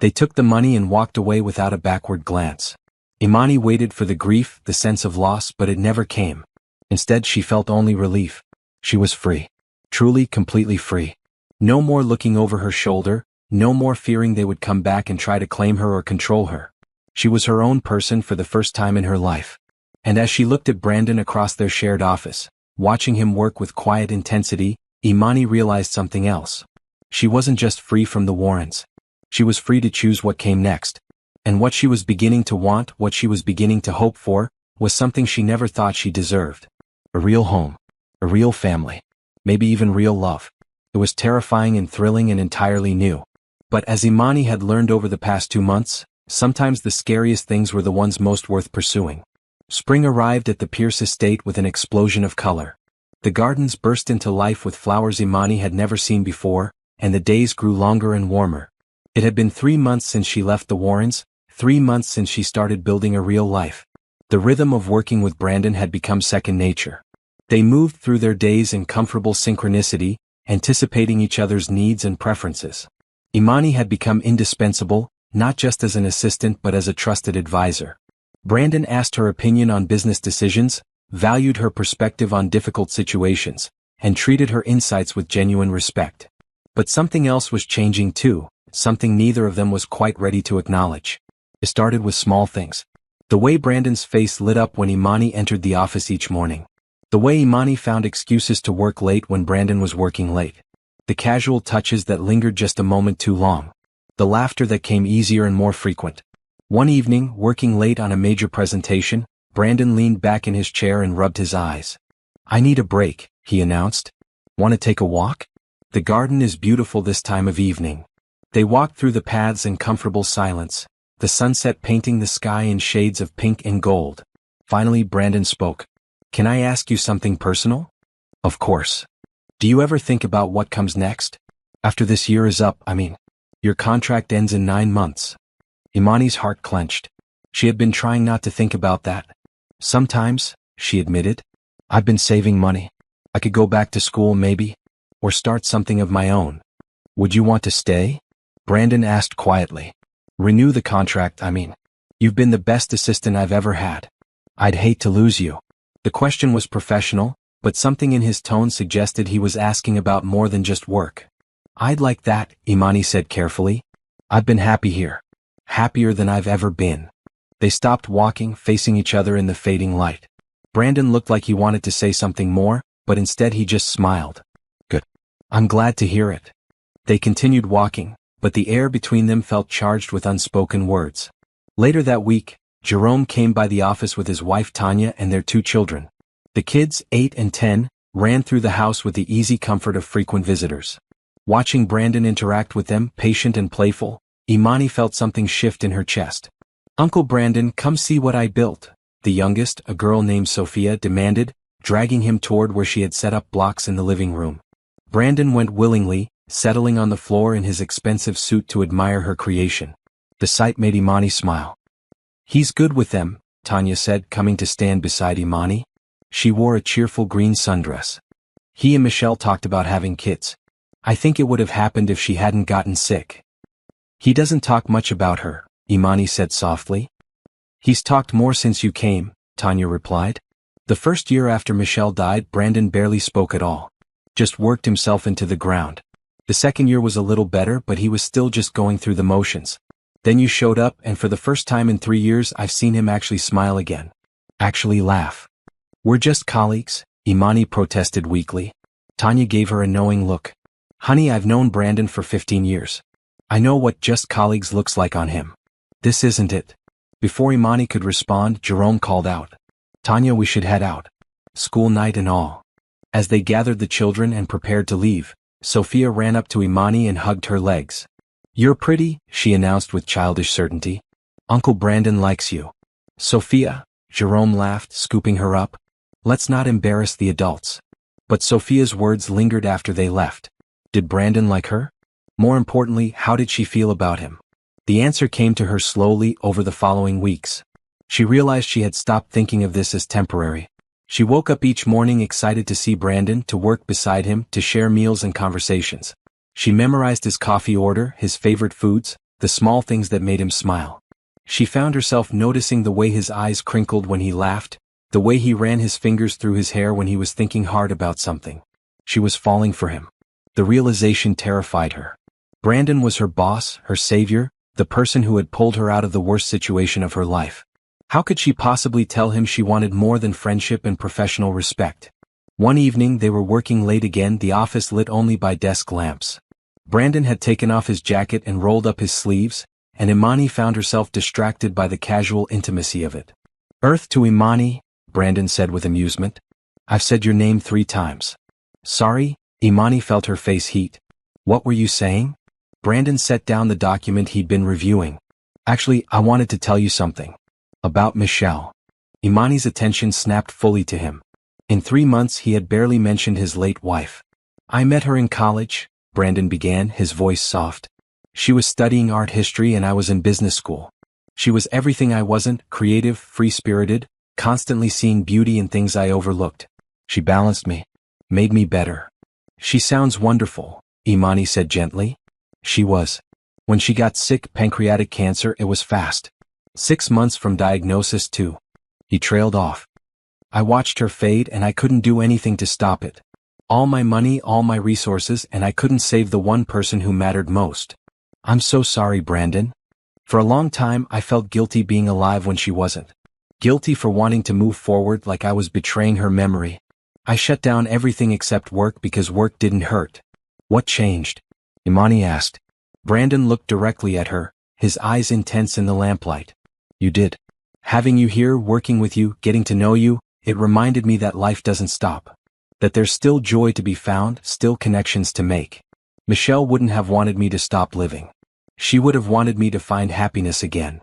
They took the money and walked away without a backward glance. Imani waited for the grief, the sense of loss, but it never came. Instead, she felt only relief. She was free. Truly, completely free. No more looking over her shoulder, no more fearing they would come back and try to claim her or control her. She was her own person for the first time in her life. And as she looked at Brandon across their shared office, watching him work with quiet intensity, Imani realized something else. She wasn't just free from the Warrens. She was free to choose what came next. And what she was beginning to want, what she was beginning to hope for, was something she never thought she deserved. A real home. A real family. Maybe even real love. It was terrifying and thrilling and entirely new. But as Imani had learned over the past 2 months, sometimes the scariest things were the ones most worth pursuing. Spring arrived at the Pierce estate with an explosion of color. The gardens burst into life with flowers Imani had never seen before, and the days grew longer and warmer. It had been 3 months since she left the Warrens, 3 months since she started building a real life. The rhythm of working with Brandon had become second nature. They moved through their days in comfortable synchronicity, anticipating each other's needs and preferences. Imani had become indispensable, not just as an assistant but as a trusted advisor. Brandon asked her opinion on business decisions, valued her perspective on difficult situations, and treated her insights with genuine respect. But something else was changing too, something neither of them was quite ready to acknowledge. It started with small things. The way Brandon's face lit up when Imani entered the office each morning. The way Imani found excuses to work late when Brandon was working late. The casual touches that lingered just a moment too long. The laughter that came easier and more frequent. One evening, working late on a major presentation, Brandon leaned back in his chair and rubbed his eyes. "I need a break," he announced. "Want to take a walk? The garden is beautiful this time of evening." They walked through the paths in comfortable silence, the sunset painting the sky in shades of pink and gold. Finally, Brandon spoke. "Can I ask you something personal?" "Of course. Do you ever think about what comes next? After this year is up, I mean. Your contract ends in 9 months. Imani's heart clenched. She had been trying not to think about that. Sometimes, she admitted, I've been saving money. I could go back to school maybe, or start something of my own. Would you want to stay? Brandon asked quietly. Renew the contract, I mean. You've been the best assistant I've ever had. I'd hate to lose you. The question was professional, but something in his tone suggested he was asking about more than just work. I'd like that, Imani said carefully. I've been happy here. Happier than I've ever been. They stopped walking, facing each other in the fading light. Brandon looked like he wanted to say something more, but instead he just smiled. Good. I'm glad to hear it. They continued walking, but the air between them felt charged with unspoken words. Later that week, Jerome came by the office with his wife Tanya and their 2 children. The kids, 8 and 10, ran through the house with the easy comfort of frequent visitors. Watching Brandon interact with them, patient and playful, Imani felt something shift in her chest. Uncle Brandon, come see what I built, the youngest, a girl named Sophia, demanded, dragging him toward where she had set up blocks in the living room. Brandon went willingly, settling on the floor in his expensive suit to admire her creation. The sight made Imani smile. He's good with them, Tanya said, coming to stand beside Imani. She wore a cheerful green sundress. He and Michelle talked about having kids. I think it would have happened if she hadn't gotten sick. He doesn't talk much about her, Imani said softly. He's talked more since you came, Tanya replied. The first year after Michelle died, Brandon barely spoke at all. Just worked himself into the ground. The second year was a little better, but he was still just going through the motions. Then you showed up, and for the first time in 3 years I've seen him actually smile again. Actually laugh. We're just colleagues, Imani protested weakly. Tanya gave her a knowing look. Honey, I've known Brandon for 15 years. I know what just colleagues looks like on him. This isn't it. Before Imani could respond, Jerome called out. Tanya, we should head out. School night and all. As they gathered the children and prepared to leave, Sophia ran up to Imani and hugged her legs. You're pretty, she announced with childish certainty. Uncle Brandon likes you. Sophia, Jerome laughed, scooping her up. Let's not embarrass the adults. But Sophia's words lingered after they left. Did Brandon like her? More importantly, how did she feel about him? The answer came to her slowly over the following weeks. She realized she had stopped thinking of this as temporary. She woke up each morning excited to see Brandon, to work beside him, to share meals and conversations. She memorized his coffee order, his favorite foods, the small things that made him smile. She found herself noticing the way his eyes crinkled when he laughed, the way he ran his fingers through his hair when he was thinking hard about something. She was falling for him. The realization terrified her. Brandon was her boss, her savior, the person who had pulled her out of the worst situation of her life. How could she possibly tell him she wanted more than friendship and professional respect? One evening they were working late again, the office lit only by desk lamps. Brandon had taken off his jacket and rolled up his sleeves, and Imani found herself distracted by the casual intimacy of it. Earth to Imani, Brandon said with amusement. I've said your name 3 times. Sorry, Imani felt her face heat. What were you saying? Brandon set down the document he'd been reviewing. Actually, I wanted to tell you something. About Michelle. Imani's attention snapped fully to him. In 3 months he had barely mentioned his late wife. I met her in college, Brandon began, his voice soft. She was studying art history and I was in business school. She was everything I wasn't, creative, free-spirited, constantly seeing beauty in things I overlooked. She balanced me. Made me better. She sounds wonderful, Imani said gently. She was. When she got sick, pancreatic cancer, it was fast. 6 months from diagnosis to. He trailed off. I watched her fade and I couldn't do anything to stop it. All my money, all my resources, and I couldn't save the one person who mattered most. I'm so sorry, Brandon. For a long time I felt guilty being alive when she wasn't. Guilty for wanting to move forward like I was betraying her memory. I shut down everything except work because work didn't hurt. What changed? Imani asked. Brandon looked directly at her, his eyes intense in the lamplight. You did. Having you here, working with you, getting to know you, it reminded me that life doesn't stop. That there's still joy to be found, still connections to make. Michelle wouldn't have wanted me to stop living. She would have wanted me to find happiness again.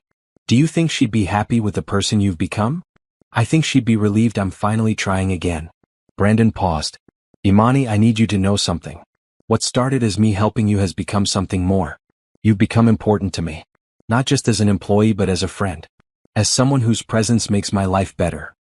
Do you think she'd be happy with the person you've become? I think she'd be relieved I'm finally trying again. Brandon paused. Imani, I need you to know something. What started as me helping you has become something more. You've become important to me. Not just as an employee but as a friend. As someone whose presence makes my life better.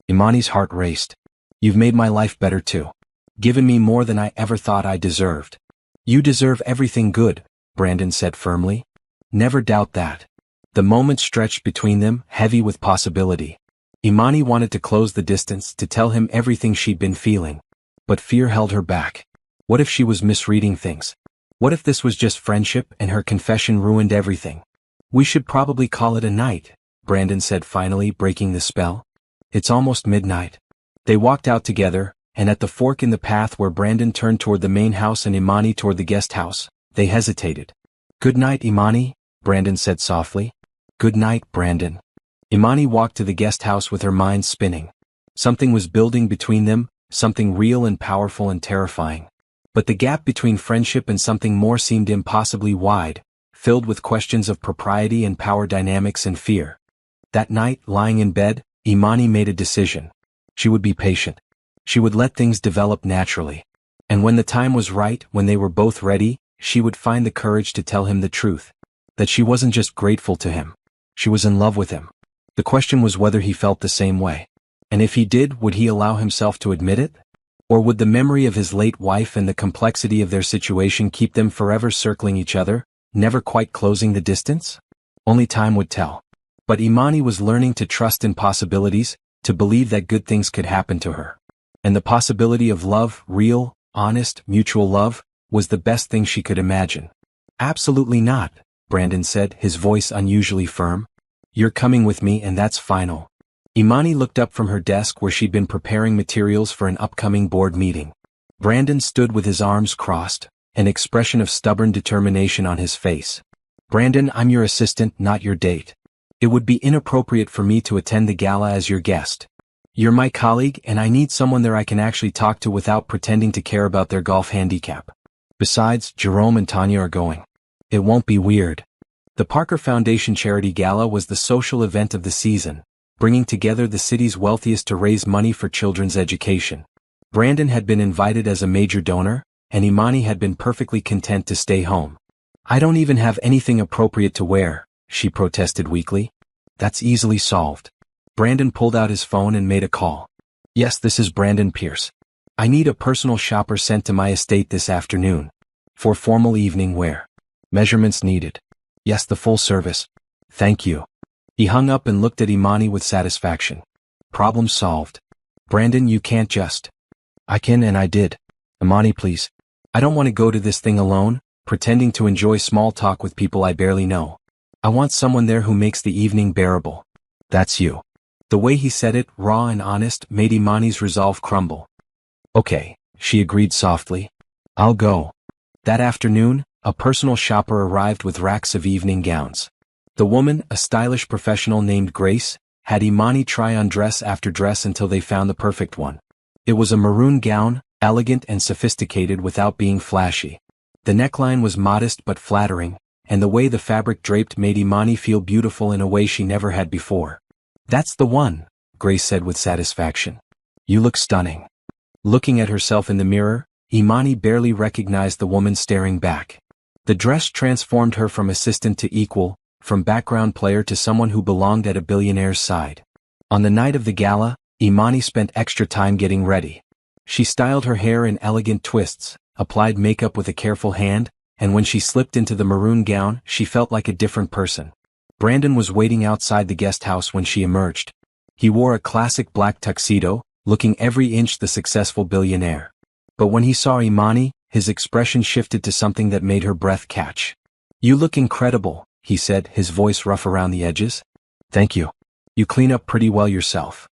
Imani's heart raced. You've made my life better too. Given me more than I ever thought I deserved. You deserve everything good, Brandon said firmly. Never doubt that. The moment stretched between them, heavy with possibility. Imani wanted to close the distance, to tell him everything she'd been feeling. But fear held her back. What if she was misreading things? What if this was just friendship and her confession ruined everything? We should probably call it a night, Brandon said finally, breaking the spell. It's almost midnight. They walked out together, and at the fork in the path where Brandon turned toward the main house and Imani toward the guest house, they hesitated. Good night, Imani, Brandon said softly. Good night, Brandon. Imani walked to the guest house with her mind spinning. Something was building between them, something real and powerful and terrifying. But the gap between friendship and something more seemed impossibly wide, filled with questions of propriety and power dynamics and fear. That night, lying in bed, Imani made a decision. She would be patient. She would let things develop naturally. And when the time was right, when they were both ready, she would find the courage to tell him the truth. That she wasn't just grateful to him. She was in love with him. The question was whether he felt the same way. And if he did, would he allow himself to admit it? Or would the memory of his late wife and the complexity of their situation keep them forever circling each other, never quite closing the distance? Only time would tell. But Imani was learning to trust in possibilities, to believe that good things could happen to her. And the possibility of love, real, honest, mutual love, was the best thing she could imagine. Absolutely not, Brandon said, his voice unusually firm. You're coming with me and that's final. Imani looked up from her desk where she'd been preparing materials for an upcoming board meeting. Brandon stood with his arms crossed, an expression of stubborn determination on his face. Brandon, I'm your assistant, not your date. It would be inappropriate for me to attend the gala as your guest. You're my colleague and I need someone there I can actually talk to without pretending to care about their golf handicap. Besides, Jerome and Tanya are going. It won't be weird. The Parker Foundation Charity Gala was the social event of the season, bringing together the city's wealthiest to raise money for children's education. Brandon had been invited as a major donor, and Imani had been perfectly content to stay home. I don't even have anything appropriate to wear, she protested weakly. That's easily solved. Brandon pulled out his phone and made a call. Yes, this is Brandon Pierce. I need a personal shopper sent to my estate this afternoon. For formal evening wear. Measurements needed. Yes, the full service. Thank you. He hung up and looked at Imani with satisfaction. Problem solved. Brandon, you can't just. I can and I did. Imani, please. I don't want to go to this thing alone, pretending to enjoy small talk with people I barely know. I want someone there who makes the evening bearable. That's you. The way he said it, raw and honest, made Imani's resolve crumble. Okay, she agreed softly. I'll go. That afternoon, a personal shopper arrived with racks of evening gowns. The woman, a stylish professional named Grace, had Imani try on dress after dress until they found the perfect one. It was a maroon gown, elegant and sophisticated without being flashy. The neckline was modest but flattering, and the way the fabric draped made Imani feel beautiful in a way she never had before. That's the one, Grace said with satisfaction. You look stunning. Looking at herself in the mirror, Imani barely recognized the woman staring back. The dress transformed her from assistant to equal, from background player to someone who belonged at a billionaire's side. On the night of the gala, Imani spent extra time getting ready. She styled her hair in elegant twists, applied makeup with a careful hand, and when she slipped into the maroon gown, she felt like a different person. Brandon was waiting outside the guest house when she emerged. He wore a classic black tuxedo, looking every inch the successful billionaire. But when he saw Imani, his expression shifted to something that made her breath catch. You look incredible, he said, his voice rough around the edges. Thank you. You clean up pretty well yourself.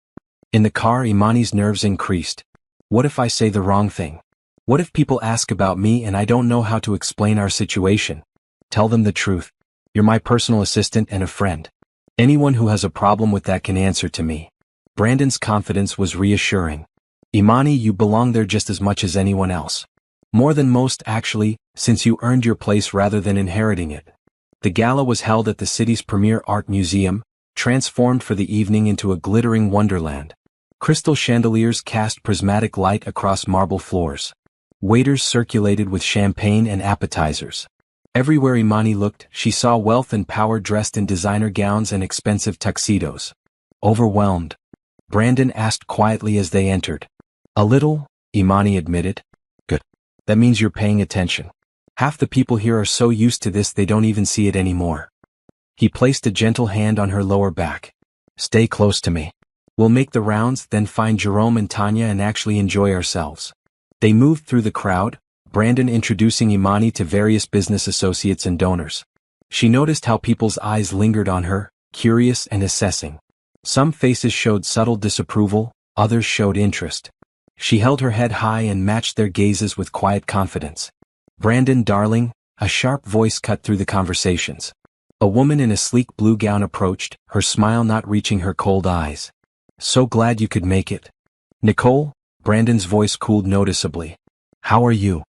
In the car, Imani's nerves increased. What if I say the wrong thing? What if people ask about me and I don't know how to explain our situation? Tell them the truth. You're my personal assistant and a friend. Anyone who has a problem with that can answer to me. Brandon's confidence was reassuring. Imani, you belong there just as much as anyone else. More than most actually, since you earned your place rather than inheriting it. The gala was held at the city's premier art museum, transformed for the evening into a glittering wonderland. Crystal chandeliers cast prismatic light across marble floors. Waiters circulated with champagne and appetizers. Everywhere Imani looked, she saw wealth and power dressed in designer gowns and expensive tuxedos. Overwhelmed? Brandon asked quietly as they entered. A little, Imani admitted. Good. That means you're paying attention. Half the people here are so used to this they don't even see it anymore. He placed a gentle hand on her lower back. Stay close to me. We'll make the rounds, then find Jerome and Tanya and actually enjoy ourselves. They moved through the crowd, Brandon introducing Imani to various business associates and donors. She noticed how people's eyes lingered on her, curious and assessing. Some faces showed subtle disapproval, others showed interest. She held her head high and matched their gazes with quiet confidence. Brandon, darling, a sharp voice cut through the conversations. A woman in a sleek blue gown approached, her smile not reaching her cold eyes. So glad you could make it. Nicole? Brandon's voice cooled noticeably. How are you?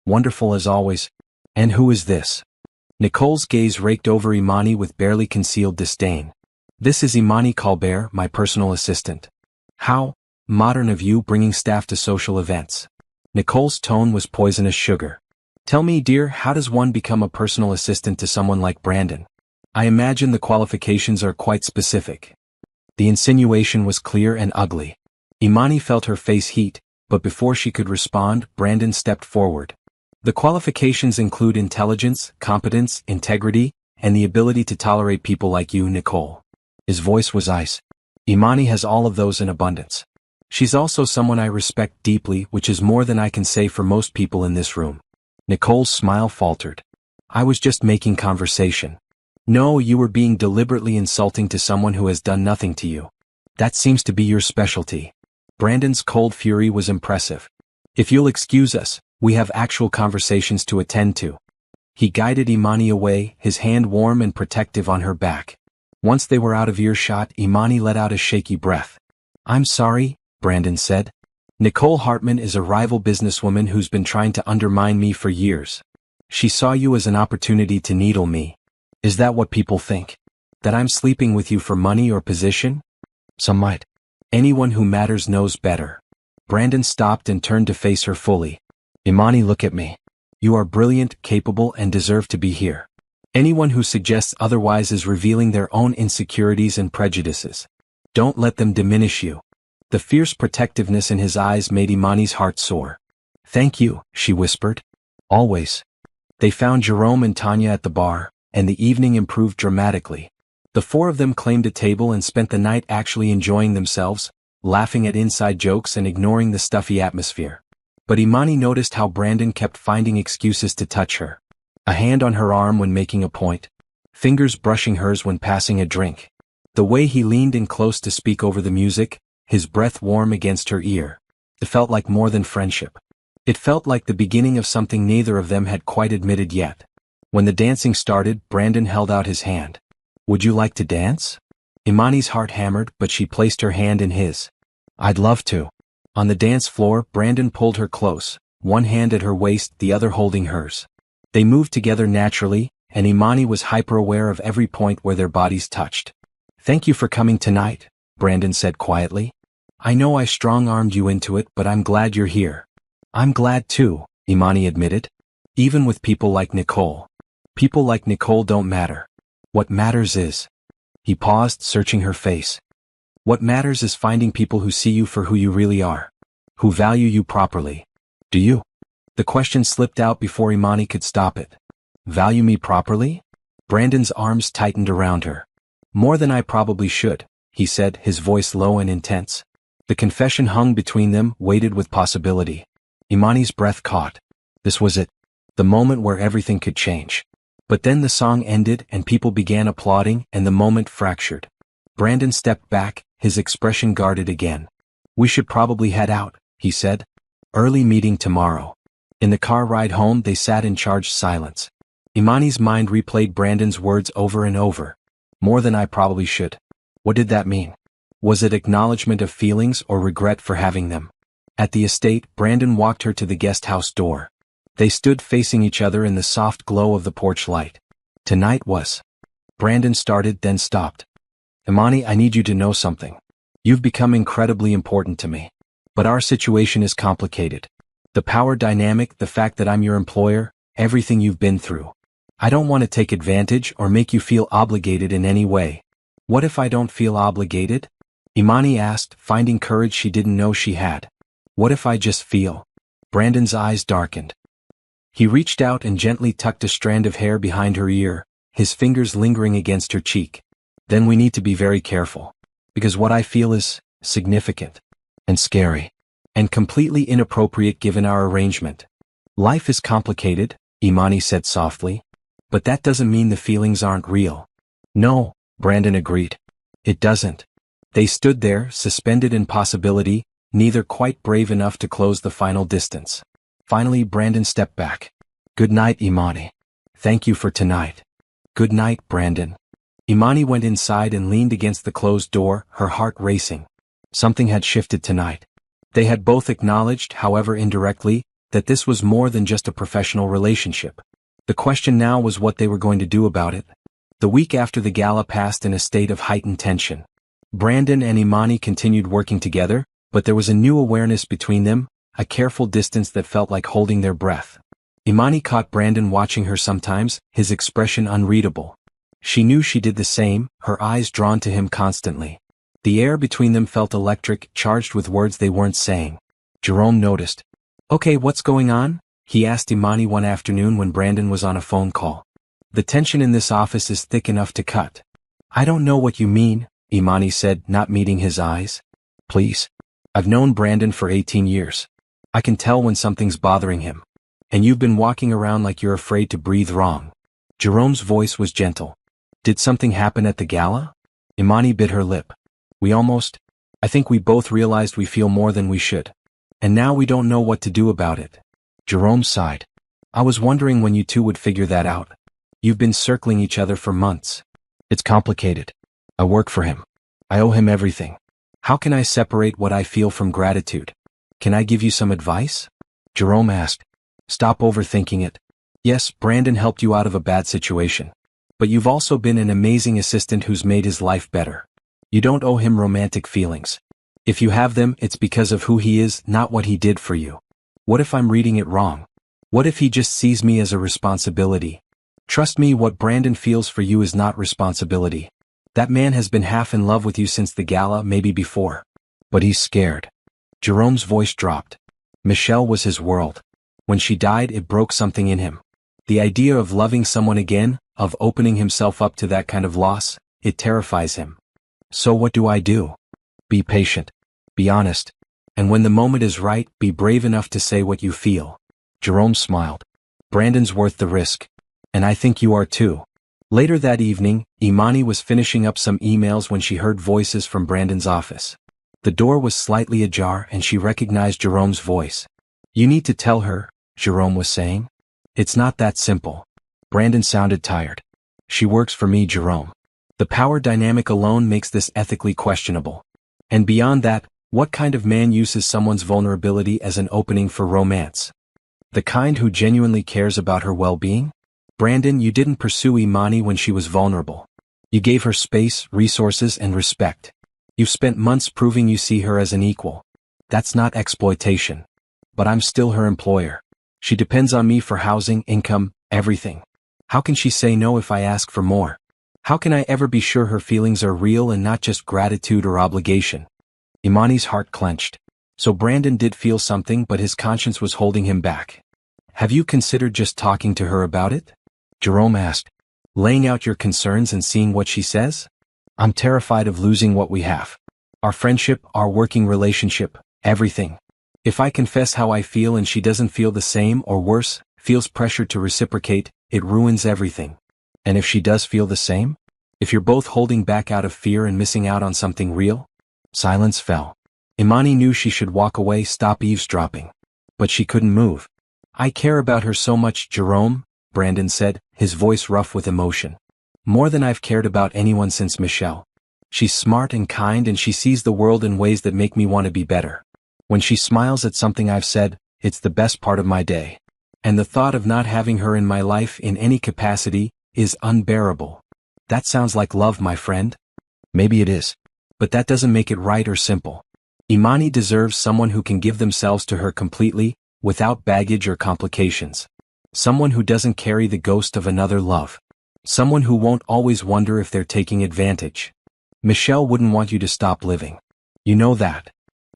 Wonderful as always. And who is this? Nicole's gaze raked over Imani with barely concealed disdain. This is Imani Colbert, my personal assistant. How modern of you bringing staff to social events. Nicole's tone was poisonous sugar. Tell me, dear, how does one become a personal assistant to someone like Brandon? I imagine the qualifications are quite specific. The insinuation was clear and ugly. Imani felt her face heat, but before she could respond, Brandon stepped forward. The qualifications include intelligence, competence, integrity, and the ability to tolerate people like you, Nicole. His voice was ice. Imani has all of those in abundance. She's also someone I respect deeply, which is more than I can say for most people in this room. Nicole's smile faltered. I was just making conversation. No, you were being deliberately insulting to someone who has done nothing to you. That seems to be your specialty. Brandon's cold fury was impressive. If you'll excuse us, we have actual conversations to attend to. He guided Imani away, his hand warm and protective on her back. Once they were out of earshot, Imani let out a shaky breath. I'm sorry, Brandon said. Nicole Hartman is a rival businesswoman who's been trying to undermine me for years. She saw you as an opportunity to needle me. Is that what people think? That I'm sleeping with you for money or position? Some might. Anyone who matters knows better. Brandon stopped and turned to face her fully. Imani, look at me. You are brilliant, capable, and deserve to be here. Anyone who suggests otherwise is revealing their own insecurities and prejudices. Don't let them diminish you. The fierce protectiveness in his eyes made Imani's heart soar. Thank you, she whispered. Always. They found Jerome and Tanya at the bar, and the evening improved dramatically. The four of them claimed a table and spent the night actually enjoying themselves, laughing at inside jokes and ignoring the stuffy atmosphere. But Imani noticed how Brandon kept finding excuses to touch her. A hand on her arm when making a point. Fingers brushing hers when passing a drink. The way he leaned in close to speak over the music, his breath warm against her ear. It felt like more than friendship. It felt like the beginning of something neither of them had quite admitted yet. When the dancing started, Brandon held out his hand. Would you like to dance? Imani's heart hammered, but she placed her hand in his. I'd love to. On the dance floor, Brandon pulled her close, one hand at her waist, the other holding hers. They moved together naturally, and Imani was hyper-aware of every point where their bodies touched. Thank you for coming tonight, Brandon said quietly. I know I strong-armed you into it, but I'm glad you're here. I'm glad too, Imani admitted. Even with people like Nicole. People like Nicole don't matter. What matters is... He paused, searching her face. What matters is finding people who see you for who you really are. Who value you properly. Do you? The question slipped out before Imani could stop it. Value me properly? Brandon's arms tightened around her. More than I probably should, he said, his voice low and intense. The confession hung between them, weighted with possibility. Imani's breath caught. This was it. The moment where everything could change. But then the song ended and people began applauding and the moment fractured. Brandon stepped back, his expression guarded again. We should probably head out, he said. Early meeting tomorrow. In the car ride home they sat in charged silence. Imani's mind replayed Brandon's words over and over. More than I probably should. What did that mean? Was it acknowledgement of feelings or regret for having them? At the estate, Brandon walked her to the guest house door. They stood facing each other in the soft glow of the porch light. Tonight was. Brandon started, then stopped. Imani, I need you to know something. You've become incredibly important to me. But our situation is complicated. The power dynamic, the fact that I'm your employer, everything you've been through. I don't want to take advantage or make you feel obligated in any way. What if I don't feel obligated? Imani asked, finding courage she didn't know she had. What if I just feel? Brandon's eyes darkened. He reached out and gently tucked a strand of hair behind her ear, his fingers lingering against her cheek. Then we need to be very careful. Because what I feel is significant. And scary. And completely inappropriate given our arrangement. Life is complicated, Imani said softly. But that doesn't mean the feelings aren't real. No, Brandon agreed. It doesn't. They stood there, suspended in possibility, neither quite brave enough to close the final distance. Finally, Brandon stepped back. Good night, Imani. Thank you for tonight. Good night, Brandon. Imani went inside and leaned against the closed door, her heart racing. Something had shifted tonight. They had both acknowledged, however indirectly, that this was more than just a professional relationship. The question now was what they were going to do about it. The week after the gala passed in a state of heightened tension. Brandon and Imani continued working together, but there was a new awareness between them, a careful distance that felt like holding their breath. Imani caught Brandon watching her sometimes, his expression unreadable. She knew she did the same, her eyes drawn to him constantly. The air between them felt electric, charged with words they weren't saying. Jerome noticed. Okay, what's going on? He asked Imani one afternoon when Brandon was on a phone call. The tension in this office is thick enough to cut. I don't know what you mean, Imani said, not meeting his eyes. Please. I've known Brandon for 18 years. I can tell when something's bothering him. And you've been walking around like you're afraid to breathe wrong. Jerome's voice was gentle. Did something happen at the gala? Imani bit her lip. I think we both realized we feel more than we should. And now we don't know what to do about it. Jerome sighed. I was wondering when you two would figure that out. You've been circling each other for months. It's complicated. I work for him. I owe him everything. How can I separate what I feel from gratitude? Can I give you some advice? Jerome asked. Stop overthinking it. Yes, Brandon helped you out of a bad situation. But you've also been an amazing assistant who's made his life better. You don't owe him romantic feelings. If you have them, it's because of who he is, not what he did for you. What if I'm reading it wrong? What if he just sees me as a responsibility? Trust me, what Brandon feels for you is not responsibility. That man has been half in love with you since the gala, maybe before. But he's scared. Jerome's voice dropped. Michelle was his world. When she died, it broke something in him. The idea of loving someone again, of opening himself up to that kind of loss, it terrifies him. So what do I do? Be patient. Be honest. And when the moment is right, be brave enough to say what you feel. Jerome smiled. Brandon's worth the risk. And I think you are too. Later that evening, Imani was finishing up some emails when she heard voices from Brandon's office. The door was slightly ajar and she recognized Jerome's voice. You need to tell her, Jerome was saying. It's not that simple. Brandon sounded tired. She works for me, Jerome. The power dynamic alone makes this ethically questionable. And beyond that, what kind of man uses someone's vulnerability as an opening for romance? The kind who genuinely cares about her well-being? Brandon, you didn't pursue Imani when she was vulnerable. You gave her space, resources, and respect. You've spent months proving you see her as an equal. That's not exploitation. But I'm still her employer. She depends on me for housing, income, everything. How can she say no if I ask for more? How can I ever be sure her feelings are real and not just gratitude or obligation? Imani's heart clenched. So Brandon did feel something, but his conscience was holding him back. Have you considered just talking to her about it? Jerome asked. Laying out your concerns and seeing what she says? I'm terrified of losing what we have. Our friendship, our working relationship, everything. If I confess how I feel and she doesn't feel the same or worse, feels pressure to reciprocate, it ruins everything. And if she does feel the same? If you're both holding back out of fear and missing out on something real? Silence fell. Imani knew she should walk away, stop eavesdropping. But she couldn't move. I care about her so much, Jerome, Brandon said, his voice rough with emotion. More than I've cared about anyone since Michelle. She's smart and kind and she sees the world in ways that make me want to be better. When she smiles at something I've said, it's the best part of my day. And the thought of not having her in my life in any capacity is unbearable. That sounds like love, my friend. Maybe it is. But that doesn't make it right or simple. Imani deserves someone who can give themselves to her completely, without baggage or complications. Someone who doesn't carry the ghost of another love. Someone who won't always wonder if they're taking advantage. Michelle wouldn't want you to stop living. You know that.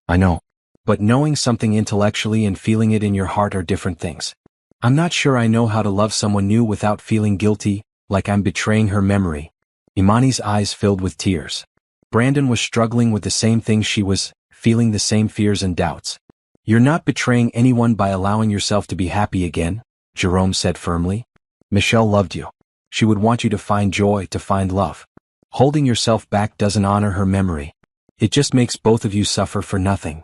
I know. But knowing something intellectually and feeling it in your heart are different things. I'm not sure I know how to love someone new without feeling guilty, like I'm betraying her memory. Imani's eyes filled with tears. Brandon was struggling with the same things she was, feeling the same fears and doubts. You're not betraying anyone by allowing yourself to be happy again, Jerome said firmly. Michelle loved you. She would want you to find joy, to find love. Holding yourself back doesn't honor her memory. It just makes both of you suffer for nothing.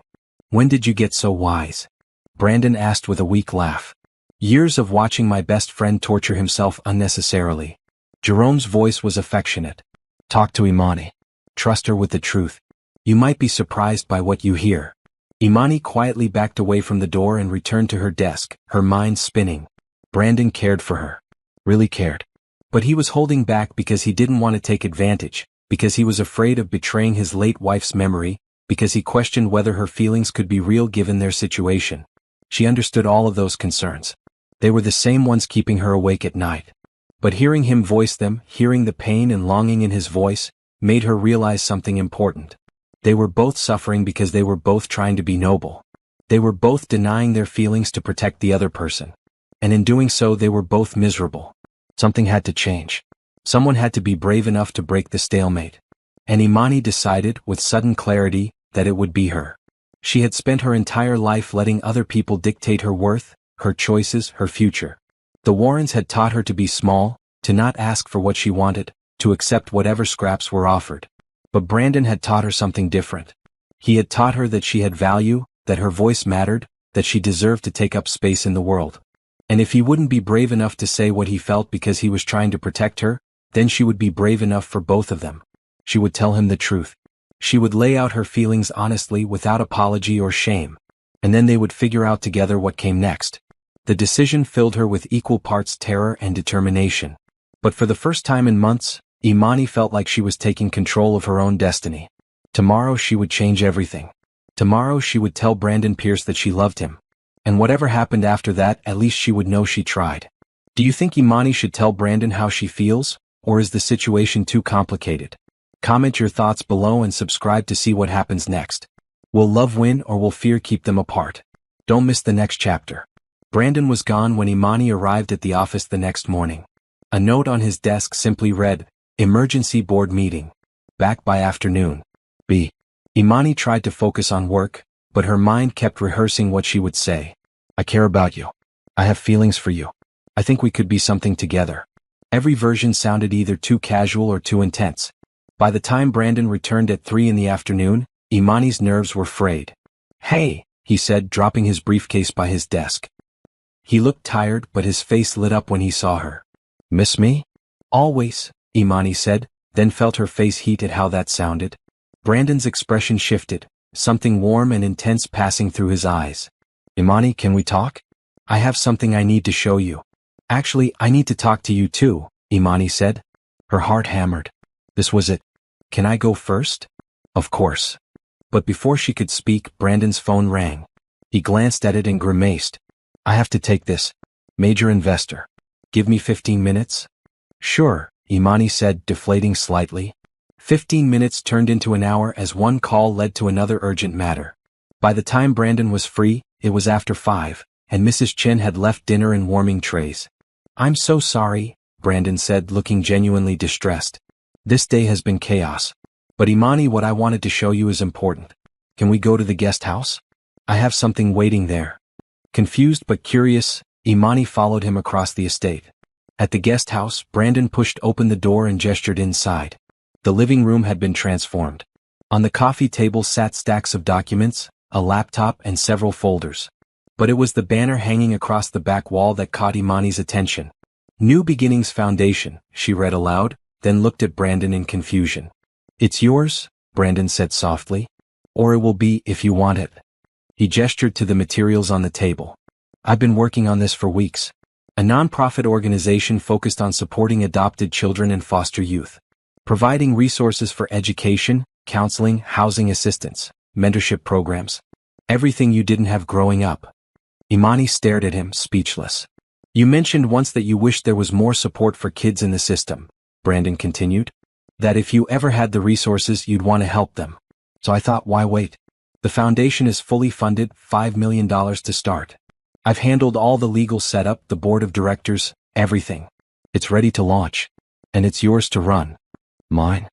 When did you get so wise? Brandon asked with a weak laugh. Years of watching my best friend torture himself unnecessarily. Jerome's voice was affectionate. Talk to Imani. Trust her with the truth. You might be surprised by what you hear. Imani quietly backed away from the door and returned to her desk, her mind spinning. Brandon cared for her. Really cared. But he was holding back because he didn't want to take advantage, because he was afraid of betraying his late wife's memory, because he questioned whether her feelings could be real given their situation. She understood all of those concerns. They were the same ones keeping her awake at night. But hearing him voice them, hearing the pain and longing in his voice, made her realize something important. They were both suffering because they were both trying to be noble. They were both denying their feelings to protect the other person. And in doing so they were both miserable. Something had to change. Someone had to be brave enough to break the stalemate. And Imani decided, with sudden clarity, that it would be her. She had spent her entire life letting other people dictate her worth, her choices, her future. The Warrens had taught her to be small, to not ask for what she wanted, to accept whatever scraps were offered. But Brandon had taught her something different. He had taught her that she had value, that her voice mattered, that she deserved to take up space in the world. And if he wouldn't be brave enough to say what he felt because he was trying to protect her, then she would be brave enough for both of them. She would tell him the truth. She would lay out her feelings honestly without apology or shame. And then they would figure out together what came next. The decision filled her with equal parts terror and determination. But for the first time in months, Imani felt like she was taking control of her own destiny. Tomorrow she would change everything. Tomorrow she would tell Brandon Pierce that she loved him. And whatever happened after that, at least she would know she tried. Do you think Imani should tell Brandon how she feels, or is the situation too complicated? Comment your thoughts below and subscribe to see what happens next. Will love win or will fear keep them apart? Don't miss the next chapter. Brandon was gone when Imani arrived at the office the next morning. A note on his desk simply read, Emergency board meeting. Back by afternoon. B. Imani tried to focus on work, but her mind kept rehearsing what she would say. I care about you. I have feelings for you. I think we could be something together. Every version sounded either too casual or too intense. By the time Brandon returned at 3 in the afternoon, Imani's nerves were frayed. Hey, he said, dropping his briefcase by his desk. He looked tired, but his face lit up when he saw her. Miss me? Always, Imani said, then felt her face heat at how that sounded. Brandon's expression shifted, something warm and intense passing through his eyes. Imani, can we talk? I have something I need to show you. Actually, I need to talk to you too, Imani said. Her heart hammered. This was it. Can I go first? Of course. But before she could speak, Brandon's phone rang. He glanced at it and grimaced. I have to take this. Major investor. Give me 15 minutes? Sure, Imani said, deflating slightly. 15 minutes turned into an hour as one call led to another urgent matter. By the time Brandon was free, it was after 5, and Mrs. Chen had left dinner in warming trays. I'm so sorry, Brandon said, looking genuinely distressed. This day has been chaos. But Imani, what I wanted to show you is important. Can we go to the guest house? I have something waiting there. Confused but curious, Imani followed him across the estate. At the guest house, Brandon pushed open the door and gestured inside. The living room had been transformed. On the coffee table sat stacks of documents, a laptop and several folders. But it was the banner hanging across the back wall that caught Imani's attention. New Beginnings Foundation, she read aloud, then looked at Brandon in confusion. It's yours, Brandon said softly. Or it will be if you want it. He gestured to the materials on the table. I've been working on this for weeks. A non-profit organization focused on supporting adopted children and foster youth. Providing resources for education, counseling, housing assistance, mentorship programs. Everything you didn't have growing up. Imani stared at him, speechless. You mentioned once that you wished there was more support for kids in the system, Brandon continued. That if you ever had the resources you'd want to help them. So I thought, why wait? The foundation is fully funded, $5 million to start. I've handled all the legal setup, the board of directors, everything. It's ready to launch. And it's yours to run. Mine?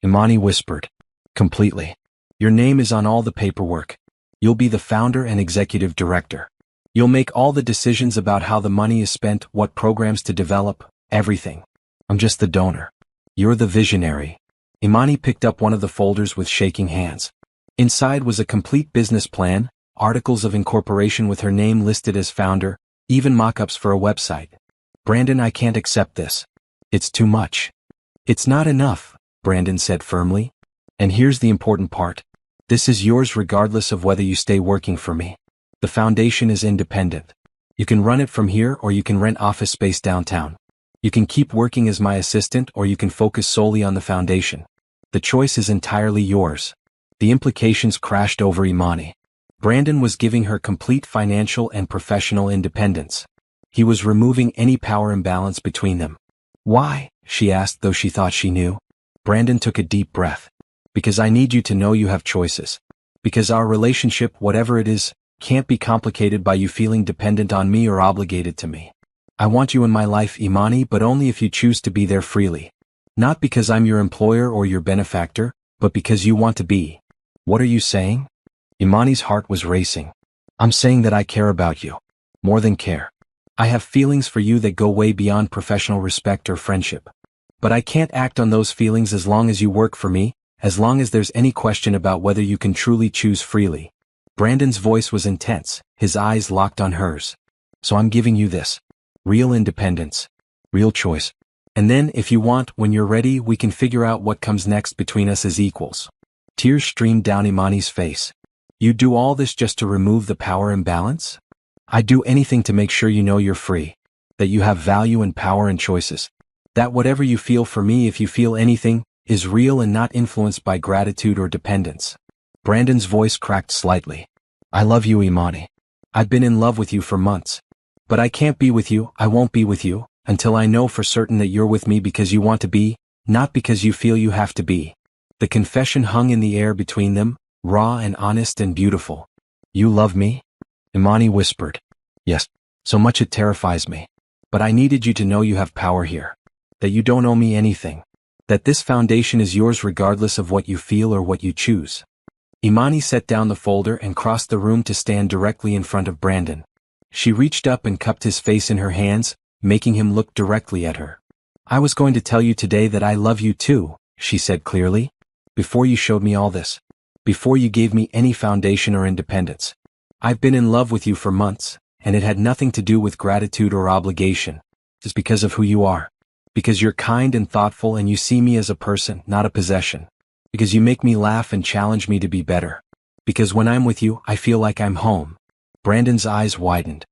Imani whispered. Completely. Your name is on all the paperwork. You'll be the founder and executive director. You'll make all the decisions about how the money is spent, what programs to develop, everything. I'm just the donor. You're the visionary. Imani picked up one of the folders with shaking hands. Inside was a complete business plan, articles of incorporation with her name listed as founder, even mock-ups for a website. Brandon, I can't accept this. It's too much. It's not enough, Brandon said firmly. And here's the important part. This is yours regardless of whether you stay working for me. The foundation is independent. You can run it from here or you can rent office space downtown. You can keep working as my assistant or you can focus solely on the foundation. The choice is entirely yours. The implications crashed over Imani. Brandon was giving her complete financial and professional independence. He was removing any power imbalance between them. Why? She asked, though she thought she knew. Brandon took a deep breath. Because I need you to know you have choices. Because our relationship, whatever it is, can't be complicated by you feeling dependent on me or obligated to me. I want you in my life, Imani, but only if you choose to be there freely. Not because I'm your employer or your benefactor, but because you want to be. What are you saying? Imani's heart was racing. I'm saying that I care about you. More than care. I have feelings for you that go way beyond professional respect or friendship. But I can't act on those feelings as long as you work for me, as long as there's any question about whether you can truly choose freely. Brandon's voice was intense, his eyes locked on hers. So I'm giving you this. Real independence. Real choice. And then, if you want, when you're ready, we can figure out what comes next between us as equals. Tears streamed down Imani's face. You do all this just to remove the power imbalance? I'd do anything to make sure you know you're free. That you have value and power and choices. That whatever you feel for me, if you feel anything, is real and not influenced by gratitude or dependence. Brandon's voice cracked slightly. I love you, Imani. I've been in love with you for months. But I can't be with you, I won't be with you, until I know for certain that you're with me because you want to be, not because you feel you have to be. The confession hung in the air between them, raw and honest and beautiful. You love me? Imani whispered. Yes. So much it terrifies me. But I needed you to know you have power here. That you don't owe me anything. That this foundation is yours regardless of what you feel or what you choose. Imani set down the folder and crossed the room to stand directly in front of Brandon. She reached up and cupped his face in her hands, making him look directly at her. I was going to tell you today that I love you too, she said clearly. Before you showed me all this. Before you gave me any foundation or independence. I've been in love with you for months, and it had nothing to do with gratitude or obligation. Just because of who you are. Because you're kind and thoughtful and you see me as a person, not a possession. Because you make me laugh and challenge me to be better. Because when I'm with you, I feel like I'm home. Brandon's eyes widened.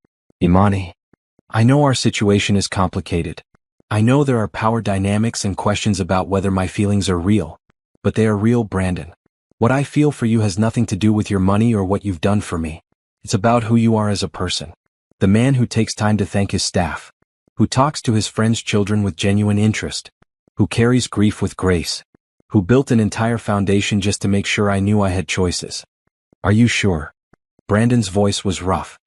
Imani. I know our situation is complicated. I know there are power dynamics and questions about whether my feelings are real. But they are real, Brandon. What I feel for you has nothing to do with your money or what you've done for me. It's about who you are as a person. The man who takes time to thank his staff. Who talks to his friends' children with genuine interest. Who carries grief with grace. Who built an entire foundation just to make sure I knew I had choices. Are you sure? Brandon's voice was rough.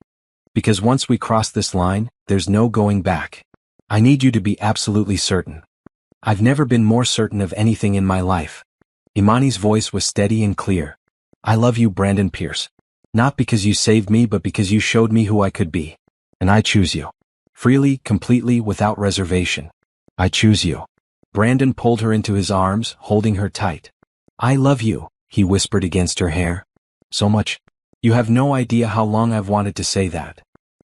Because once we cross this line, there's no going back. I need you to be absolutely certain. I've never been more certain of anything in my life. Imani's voice was steady and clear. I love you, Brandon Pierce. Not because you saved me, but because you showed me who I could be. And I choose you. Freely, completely, without reservation. I choose you. Brandon pulled her into his arms, holding her tight. I love you, he whispered against her hair. So much. You have no idea how long I've wanted to say that.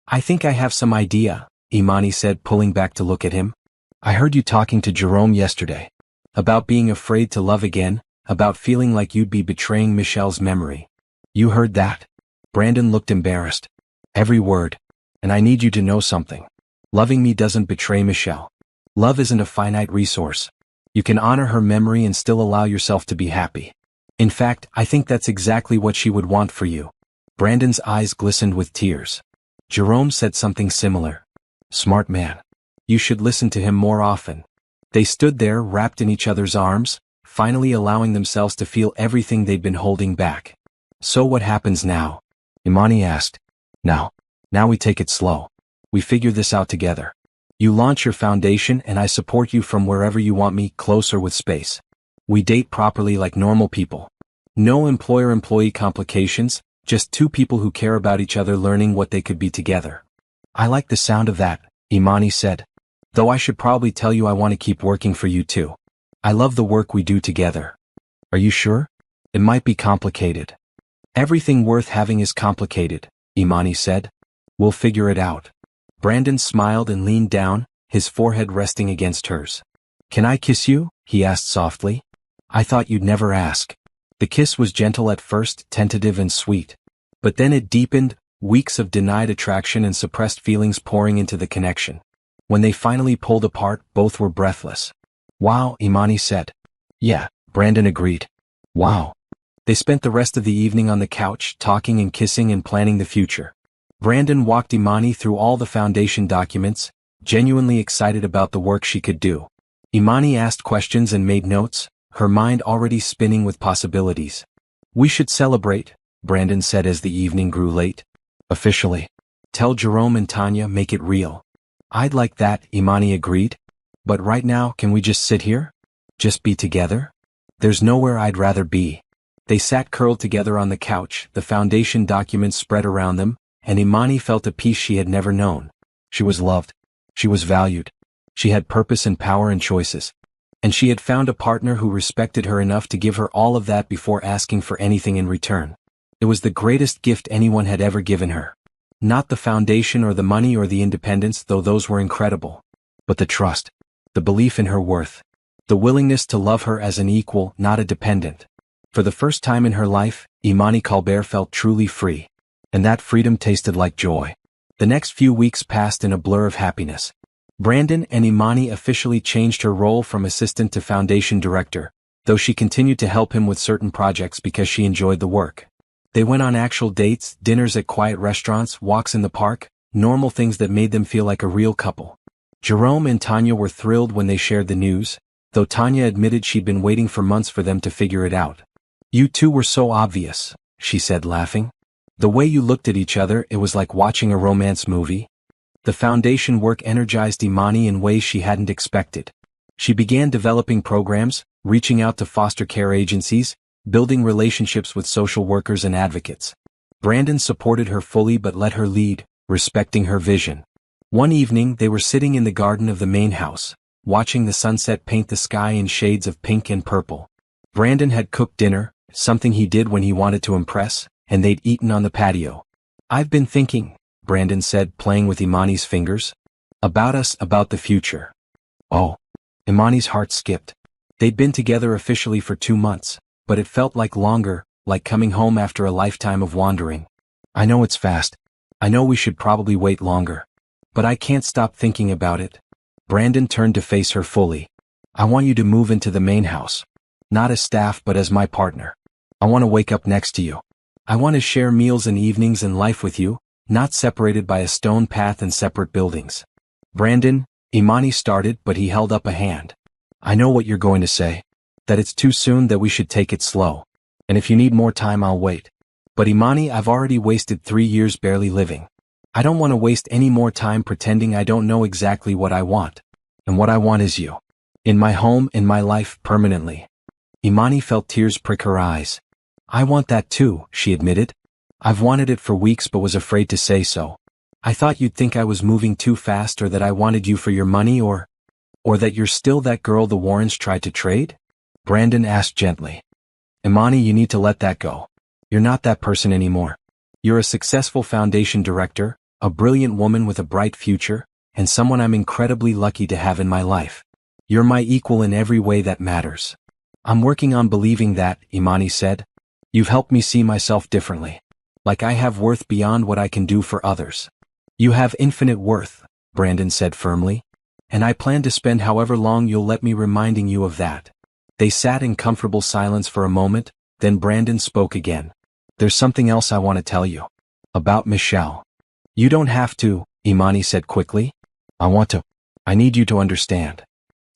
I think I have some idea, Imani said, pulling back to look at him. I heard you talking to Jerome yesterday. About being afraid to love again, about feeling like you'd be betraying Michelle's memory. You heard that? Brandon looked embarrassed. Every word. And I need you to know something. Loving me doesn't betray Michelle. Love isn't a finite resource. You can honor her memory and still allow yourself to be happy. In fact, I think that's exactly what she would want for you. Brandon's eyes glistened with tears. Jerome said something similar. Smart man. You should listen to him more often. They stood there wrapped in each other's arms, finally allowing themselves to feel everything they'd been holding back. So what happens now? Imani asked. Now we take it slow. We figure this out together. You launch your foundation and I support you from wherever you want me, close or with space. We date properly like normal people. No employer-employee complications, just two people who care about each other learning what they could be together. I like the sound of that, Imani said. Though I should probably tell you I want to keep working for you too. I love the work we do together. Are you sure? It might be complicated. Everything worth having is complicated, Imani said. We'll figure it out. Brandon smiled and leaned down, his forehead resting against hers. Can I kiss you? He asked softly. I thought you'd never ask. The kiss was gentle at first, tentative and sweet. But then it deepened, weeks of denied attraction and suppressed feelings pouring into the connection. When they finally pulled apart, both were breathless. Wow, Imani said. Yeah, Brandon agreed. Wow. They spent the rest of the evening on the couch, talking and kissing and planning the future. Brandon walked Imani through all the foundation documents, genuinely excited about the work she could do. Imani asked questions and made notes, her mind already spinning with possibilities. We should celebrate, Brandon said as the evening grew late. Officially. Tell Jerome and Tanya, make it real. I'd like that, Imani agreed. But right now, can we just sit here? Just be together? There's nowhere I'd rather be. They sat curled together on the couch, the foundation documents spread around them, and Imani felt a peace she had never known. She was loved. She was valued. She had purpose and power and choices. And she had found a partner who respected her enough to give her all of that before asking for anything in return. It was the greatest gift anyone had ever given her. Not the foundation or the money or the independence, though those were incredible. But the trust. The belief in her worth. The willingness to love her as an equal, not a dependent. For the first time in her life, Imani Colbert felt truly free. And that freedom tasted like joy. The next few weeks passed in a blur of happiness. Brandon and Imani officially changed her role from assistant to foundation director, though she continued to help him with certain projects because she enjoyed the work. They went on actual dates, dinners at quiet restaurants, walks in the park, normal things that made them feel like a real couple. Jerome and Tanya were thrilled when they shared the news, though Tanya admitted she'd been waiting for months for them to figure it out. You two were so obvious, she said laughing. The way you looked at each other, it was like watching a romance movie. The foundation work energized Imani in ways she hadn't expected. She began developing programs, reaching out to foster care agencies, building relationships with social workers and advocates. Brandon supported her fully but let her lead, respecting her vision. One evening they were sitting in the garden of the main house, watching the sunset paint the sky in shades of pink and purple. Brandon had cooked dinner, something he did when he wanted to impress, and they'd eaten on the patio. I've been thinking, Brandon said, playing with Imani's fingers. About us, about the future. Oh. Imani's heart skipped. They'd been together officially for 2 months, but it felt like longer, like coming home after a lifetime of wandering. I know it's fast. I know we should probably wait longer. But I can't stop thinking about it. Brandon turned to face her fully. I want you to move into the main house. Not as staff but as my partner. I want to wake up next to you. I want to share meals and evenings and life with you, not separated by a stone path and separate buildings. Brandon, Imani started, but he held up a hand. I know what you're going to say. That it's too soon, that we should take it slow. And if you need more time, I'll wait. But Imani, I've already wasted 3 years barely living. I don't want to waste any more time pretending I don't know exactly what I want. And what I want is you. In my home, in my life, permanently. Imani felt tears prick her eyes. I want that too, she admitted. I've wanted it for weeks but was afraid to say so. I thought you'd think I was moving too fast, or that I wanted you for your money, or that you're still that girl the Warrens tried to trade? Brandon asked gently. Imani, you need to let that go. You're not that person anymore. You're a successful foundation director, a brilliant woman with a bright future, and someone I'm incredibly lucky to have in my life. You're my equal in every way that matters. I'm working on believing that, Imani said. You've helped me see myself differently. Like I have worth beyond what I can do for others. You have infinite worth, Brandon said firmly. And I plan to spend however long you'll let me reminding you of that. They sat in comfortable silence for a moment, then Brandon spoke again. There's something else I want to tell you. About Michelle. You don't have to, Imani said quickly. I want to. I need you to understand.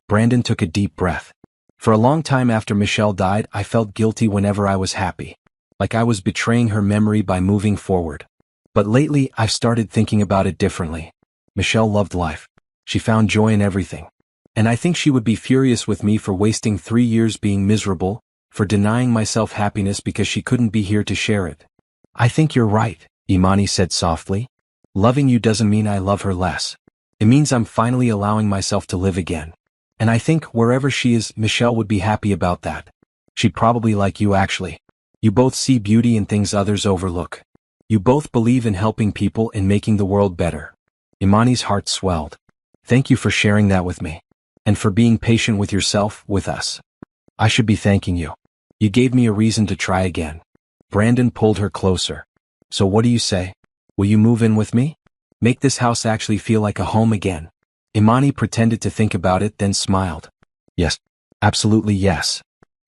Brandon took a deep breath. For a long time after Michelle died, I felt guilty whenever I was happy. Like I was betraying her memory by moving forward. But lately, I've started thinking about it differently. Michelle loved life. She found joy in everything. And I think she would be furious with me for wasting 3 years being miserable, for denying myself happiness because she couldn't be here to share it. I think you're right, Imani said softly. Loving you doesn't mean I love her less. It means I'm finally allowing myself to live again. And I think wherever she is, Michelle would be happy about that. She'd probably like you actually. You both see beauty in things others overlook. You both believe in helping people and making the world better. Imani's heart swelled. Thank you for sharing that with me. And for being patient with yourself, with us. I should be thanking you. You gave me a reason to try again. Brandon pulled her closer. So what do you say? Will you move in with me? Make this house actually feel like a home again. Imani pretended to think about it, then smiled. Yes. Absolutely yes.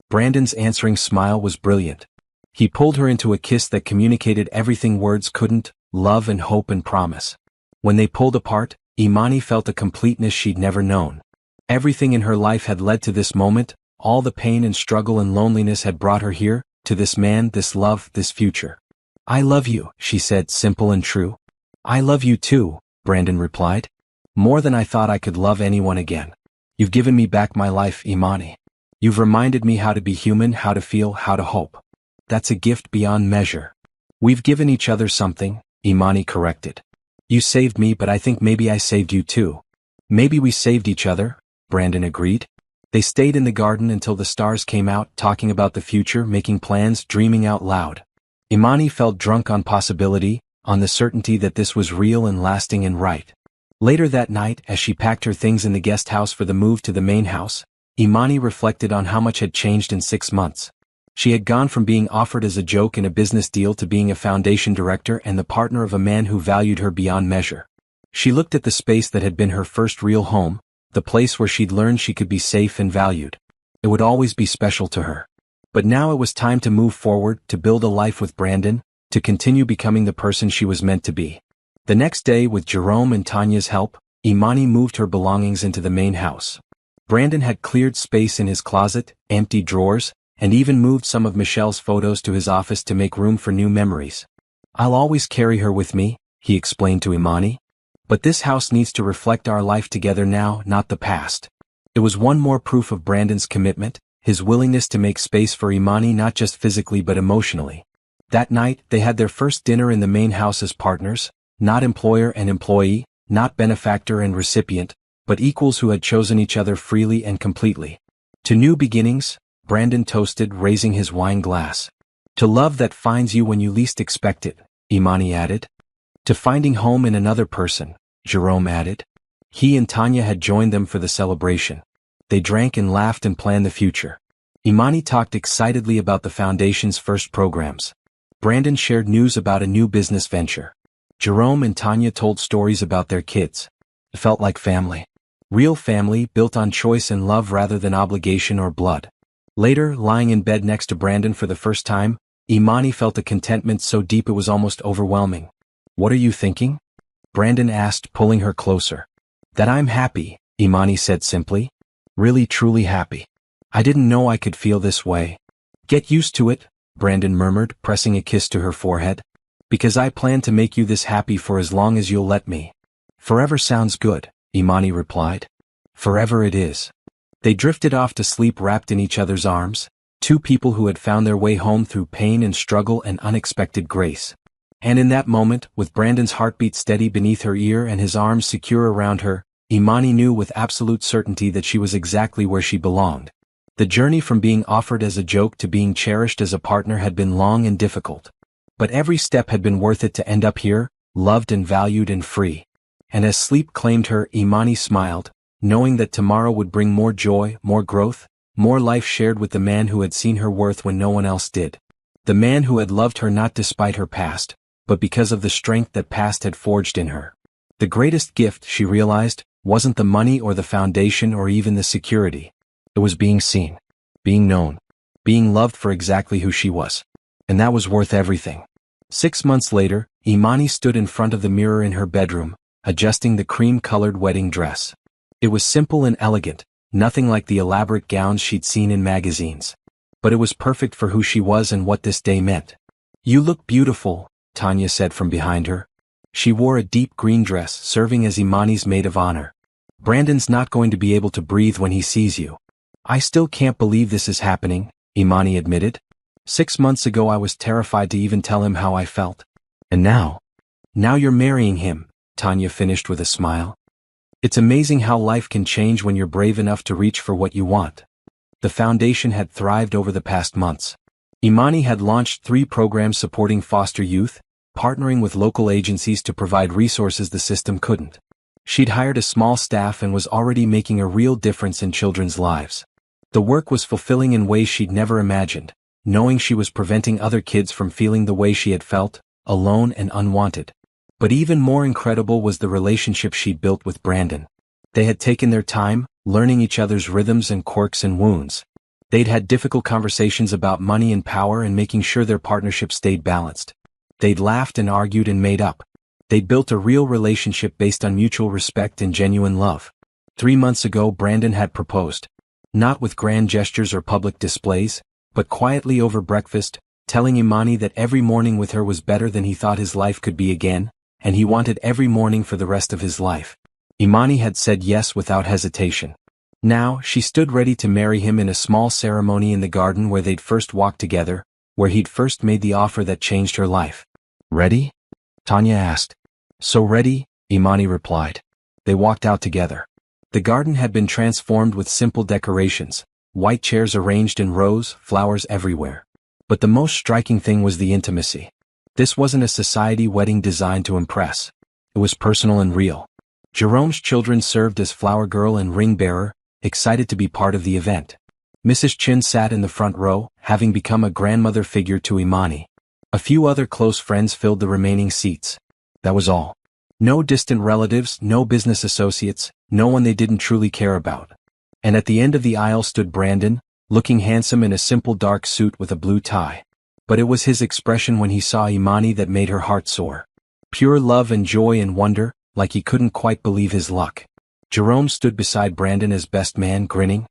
Brandon's answering smile was brilliant. He pulled her into a kiss that communicated everything words couldn't, love and hope and promise. When they pulled apart, Imani felt a completeness she'd never known. Everything in her life had led to this moment, all the pain and struggle and loneliness had brought her here, to this man, this love, this future. I love you, she said, simple and true. I love you too, Brandon replied. More than I thought I could love anyone again. You've given me back my life, Imani. You've reminded me how to be human, how to feel, how to hope. That's a gift beyond measure. We've given each other something, Imani corrected. You saved me, but I think maybe I saved you too. Maybe we saved each other, Brandon agreed. They stayed in the garden until the stars came out, talking about the future, making plans, dreaming out loud. Imani felt drunk on possibility, on the certainty that this was real and lasting and right. Later that night, as she packed her things in the guest house for the move to the main house, Imani reflected on how much had changed in 6 months. She had gone from being offered as a joke in a business deal to being a foundation director and the partner of a man who valued her beyond measure. She looked at the space that had been her first real home, the place where she'd learned she could be safe and valued. It would always be special to her. But now it was time to move forward, to build a life with Brandon, to continue becoming the person she was meant to be. The next day, with Jerome and Tanya's help, Imani moved her belongings into the main house. Brandon had cleared space in his closet, emptied drawers, and even moved some of Michelle's photos to his office to make room for new memories. I'll always carry her with me, he explained to Imani. But this house needs to reflect our life together now, not the past. It was one more proof of Brandon's commitment, his willingness to make space for Imani not just physically but emotionally. That night, they had their first dinner in the main house as partners, not employer and employee, not benefactor and recipient, but equals who had chosen each other freely and completely. To new beginnings, Brandon toasted, raising his wine glass. To love that finds you when you least expect it, Imani added. To finding home in another person, Jerome added. He and Tanya had joined them for the celebration. They drank and laughed and planned the future. Imani talked excitedly about the foundation's first programs. Brandon shared news about a new business venture. Jerome and Tanya told stories about their kids. It felt like family. Real family built on choice and love rather than obligation or blood. Later, lying in bed next to Brandon for the first time, Imani felt a contentment so deep it was almost overwhelming. What are you thinking? Brandon asked, pulling her closer. That I'm happy, Imani said simply. Really truly happy. I didn't know I could feel this way. Get used to it, Brandon murmured, pressing a kiss to her forehead. Because I plan to make you this happy for as long as you'll let me. Forever sounds good, Imani replied. Forever it is. They drifted off to sleep wrapped in each other's arms, two people who had found their way home through pain and struggle and unexpected grace. And in that moment, with Brandon's heartbeat steady beneath her ear and his arms secure around her, Imani knew with absolute certainty that she was exactly where she belonged. The journey from being offered as a joke to being cherished as a partner had been long and difficult. But every step had been worth it to end up here, loved and valued and free. And as sleep claimed her, Imani smiled, knowing that tomorrow would bring more joy, more growth, more life shared with the man who had seen her worth when no one else did. The man who had loved her not despite her past, but because of the strength that past had forged in her. The greatest gift, she realized, wasn't the money or the foundation or even the security. It was being seen, being known, being loved for exactly who she was. And that was worth everything. 6 months later, Imani stood in front of the mirror in her bedroom, adjusting the cream-colored wedding dress. It was simple and elegant, nothing like the elaborate gowns she'd seen in magazines. But it was perfect for who she was and what this day meant. "You look beautiful," Tanya said from behind her. She wore a deep green dress, serving as Imani's maid of honor. "Brandon's not going to be able to breathe when he sees you." "I still can't believe this is happening," Imani admitted. "6 months ago I was terrified to even tell him how I felt. And now you're marrying him," Tanya finished with a smile. "It's amazing how life can change when you're brave enough to reach for what you want." The foundation had thrived over the past months. Imani had launched 3 programs supporting foster youth, partnering with local agencies to provide resources the system couldn't. She'd hired a small staff and was already making a real difference in children's lives. The work was fulfilling in ways she'd never imagined, knowing she was preventing other kids from feeling the way she had felt, alone and unwanted. But even more incredible was the relationship she'd built with Brandon. They had taken their time, learning each other's rhythms and quirks and wounds. They'd had difficult conversations about money and power and making sure their partnership stayed balanced. They'd laughed and argued and made up. They'd built a real relationship based on mutual respect and genuine love. 3 months ago Brandon had proposed. Not with grand gestures or public displays, but quietly over breakfast, telling Imani that every morning with her was better than he thought his life could be again, and he wanted every morning for the rest of his life. Imani had said yes without hesitation. Now, she stood ready to marry him in a small ceremony in the garden where they'd first walked together, where he'd first made the offer that changed her life. "Ready?" Tanya asked. "So ready," Imani replied. They walked out together. The garden had been transformed with simple decorations, white chairs arranged in rows, flowers everywhere. But the most striking thing was the intimacy. This wasn't a society wedding designed to impress. It was personal and real. Jerome's children served as flower girl and ring bearer, excited to be part of the event. Mrs. Chin sat in the front row, having become a grandmother figure to Imani. A few other close friends filled the remaining seats. That was all. No distant relatives, no business associates, no one they didn't truly care about. And at the end of the aisle stood Brandon, looking handsome in a simple dark suit with a blue tie. But it was his expression when he saw Imani that made her heart soar. Pure love and joy and wonder, like he couldn't quite believe his luck. Jerome stood beside Brandon as best man, grinning.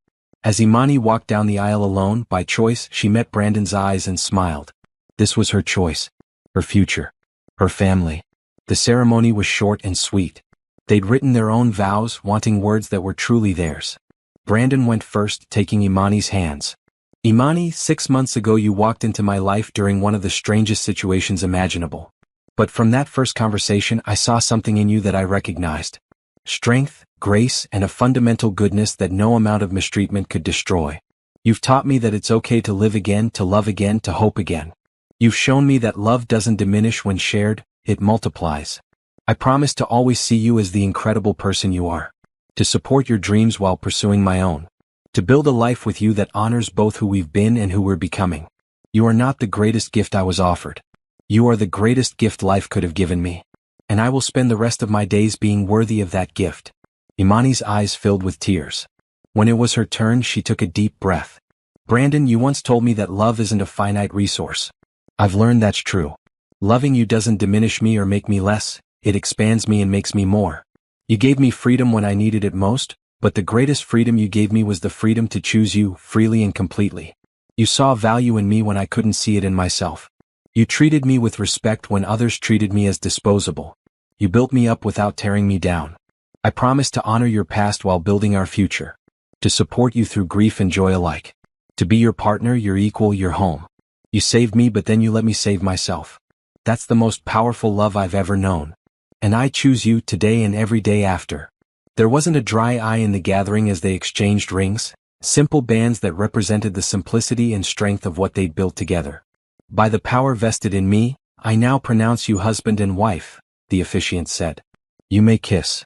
As Imani walked down the aisle alone, by choice, she met Brandon's eyes and smiled. This was her choice. Her future. Her family. The ceremony was short and sweet. They'd written their own vows, wanting words that were truly theirs. Brandon went first, taking Imani's hands. "Imani, 6 months ago you walked into my life during one of the strangest situations imaginable. But from that first conversation I saw something in you that I recognized. Strength, grace, and a fundamental goodness that no amount of mistreatment could destroy. You've taught me that it's okay to live again, to love again, to hope again. You've shown me that love doesn't diminish when shared, it multiplies. I promise to always see you as the incredible person you are. To support your dreams while pursuing my own. To build a life with you that honors both who we've been and who we're becoming. You are not the greatest gift I was offered. You are the greatest gift life could have given me. And I will spend the rest of my days being worthy of that gift." Imani's eyes filled with tears. When it was her turn, she took a deep breath. "Brandon, you once told me that love isn't a finite resource. I've learned that's true. Loving you doesn't diminish me or make me less, it expands me and makes me more. You gave me freedom when I needed it most, but the greatest freedom you gave me was the freedom to choose you, freely and completely. You saw value in me when I couldn't see it in myself. You treated me with respect when others treated me as disposable. You built me up without tearing me down. I promise to honor your past while building our future. To support you through grief and joy alike. To be your partner, your equal, your home. You saved me, but then you let me save myself. That's the most powerful love I've ever known. And I choose you today and every day after." There wasn't a dry eye in the gathering as they exchanged rings, simple bands that represented the simplicity and strength of what they'd built together. "By the power vested in me, I now pronounce you husband and wife," the officiant said. "You may kiss."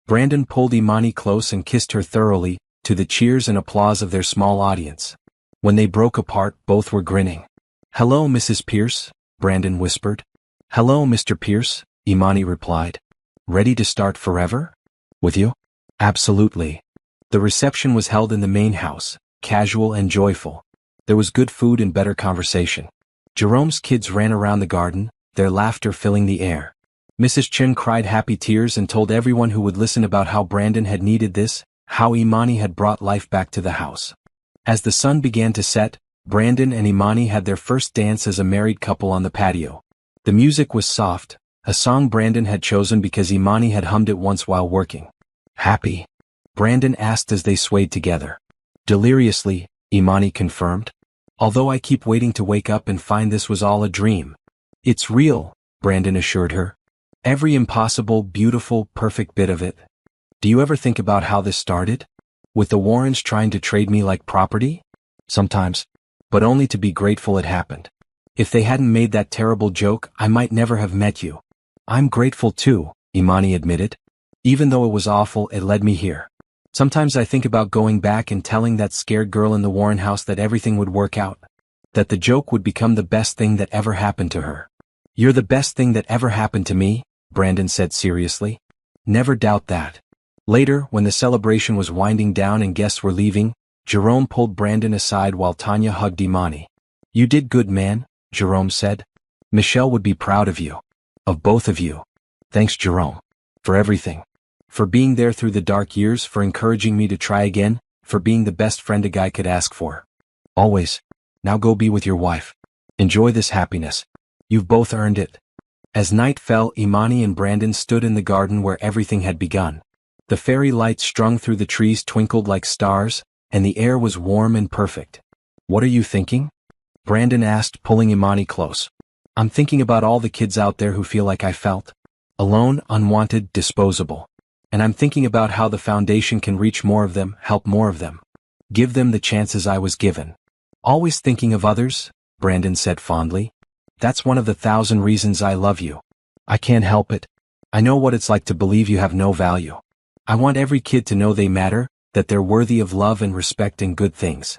Brandon pulled Imani close and kissed her thoroughly, to the cheers and applause of their small audience. When they broke apart, both were grinning. "Hello, Mrs. Pierce," Brandon whispered. "Hello, Mr. Pierce," Imani replied. "Ready to start forever? With you?" "Absolutely." The reception was held in the main house, casual and joyful. There was good food and better conversation. Jerome's kids ran around the garden, their laughter filling the air. Mrs. Chen cried happy tears and told everyone who would listen about how Brandon had needed this, how Imani had brought life back to the house. As the sun began to set, Brandon and Imani had their first dance as a married couple on the patio. The music was soft, a song Brandon had chosen because Imani had hummed it once while working. Happy? Brandon asked as they swayed together. Deliriously, Imani confirmed. Although I keep waiting to wake up and find this was all a dream. It's real, Brandon assured her. Every impossible, beautiful, perfect bit of it. Do you ever think about how this started? With the Warrens trying to trade me like property? Sometimes. But only to be grateful it happened. If they hadn't made that terrible joke, I might never have met you. I'm grateful too, Imani admitted. Even though it was awful, it led me here. Sometimes I think about going back and telling that scared girl in the Warren house that everything would work out. That the joke would become the best thing that ever happened to her. You're the best thing that ever happened to me, Brandon said seriously. Never doubt that. Later, when the celebration was winding down and guests were leaving, Jerome pulled Brandon aside while Tanya hugged Imani. You did good, man, Jerome said. Michelle would be proud of you. Of both of you. Thanks, Jerome. For everything. For being there through the dark years, for encouraging me to try again, for being the best friend a guy could ask for. Always. Now go be with your wife. Enjoy this happiness. You've both earned it. As night fell, Imani and Brandon stood in the garden where everything had begun. The fairy lights strung through the trees twinkled like stars, and the air was warm and perfect. What are you thinking? Brandon asked, pulling Imani close. I'm thinking about all the kids out there who feel like I felt. Alone, unwanted, disposable. And I'm thinking about how the foundation can reach more of them, help more of them. Give them the chances I was given. Always thinking of others, Brandon said fondly. That's one of the 1,000 reasons I love you. I can't help it. I know what it's like to believe you have no value. I want every kid to know they matter, that they're worthy of love and respect and good things.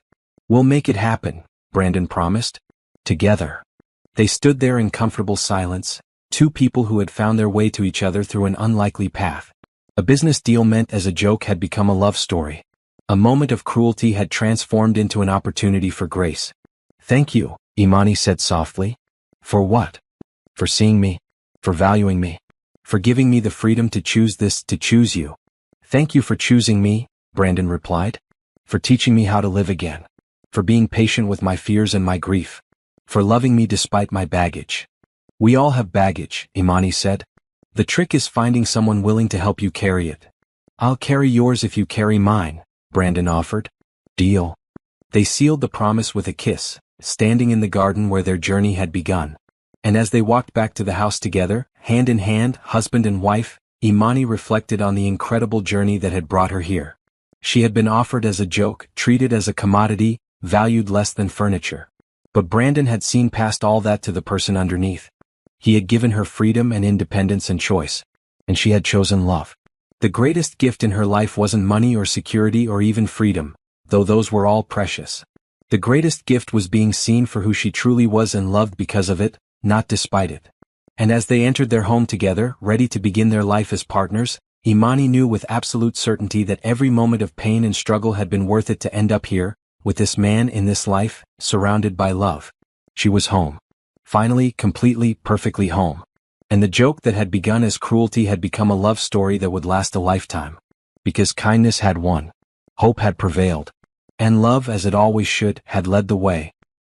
We'll make it happen, Brandon promised. Together. They stood there in comfortable silence, two people who had found their way to each other through an unlikely path. A business deal meant as a joke had become a love story. A moment of cruelty had transformed into an opportunity for grace. Thank you, Imani said softly. For what? For seeing me. For valuing me. For giving me the freedom to choose this, to choose you. Thank you for choosing me, Brandon replied. For teaching me how to live again. For being patient with my fears and my grief. For loving me despite my baggage. We all have baggage, Imani said. The trick is finding someone willing to help you carry it. I'll carry yours if you carry mine, Brandon offered. Deal. They sealed the promise with a kiss, standing in the garden where their journey had begun. And as they walked back to the house together, hand in hand, husband and wife, Imani reflected on the incredible journey that had brought her here. She had been offered as a joke, treated as a commodity, valued less than furniture. But Brandon had seen past all that to the person underneath. He had given her freedom and independence and choice. And she had chosen love. The greatest gift in her life wasn't money or security or even freedom, though those were all precious. The greatest gift was being seen for who she truly was and loved because of it, not despite it. And as they entered their home together, ready to begin their life as partners, Imani knew with absolute certainty that every moment of pain and struggle had been worth it to end up here, with this man in this life, surrounded by love. She was home. Finally, completely, perfectly home. And the joke that had begun as cruelty had become a love story that would last a lifetime. Because kindness had won. Hope had prevailed. And love, as it always should, had led the way.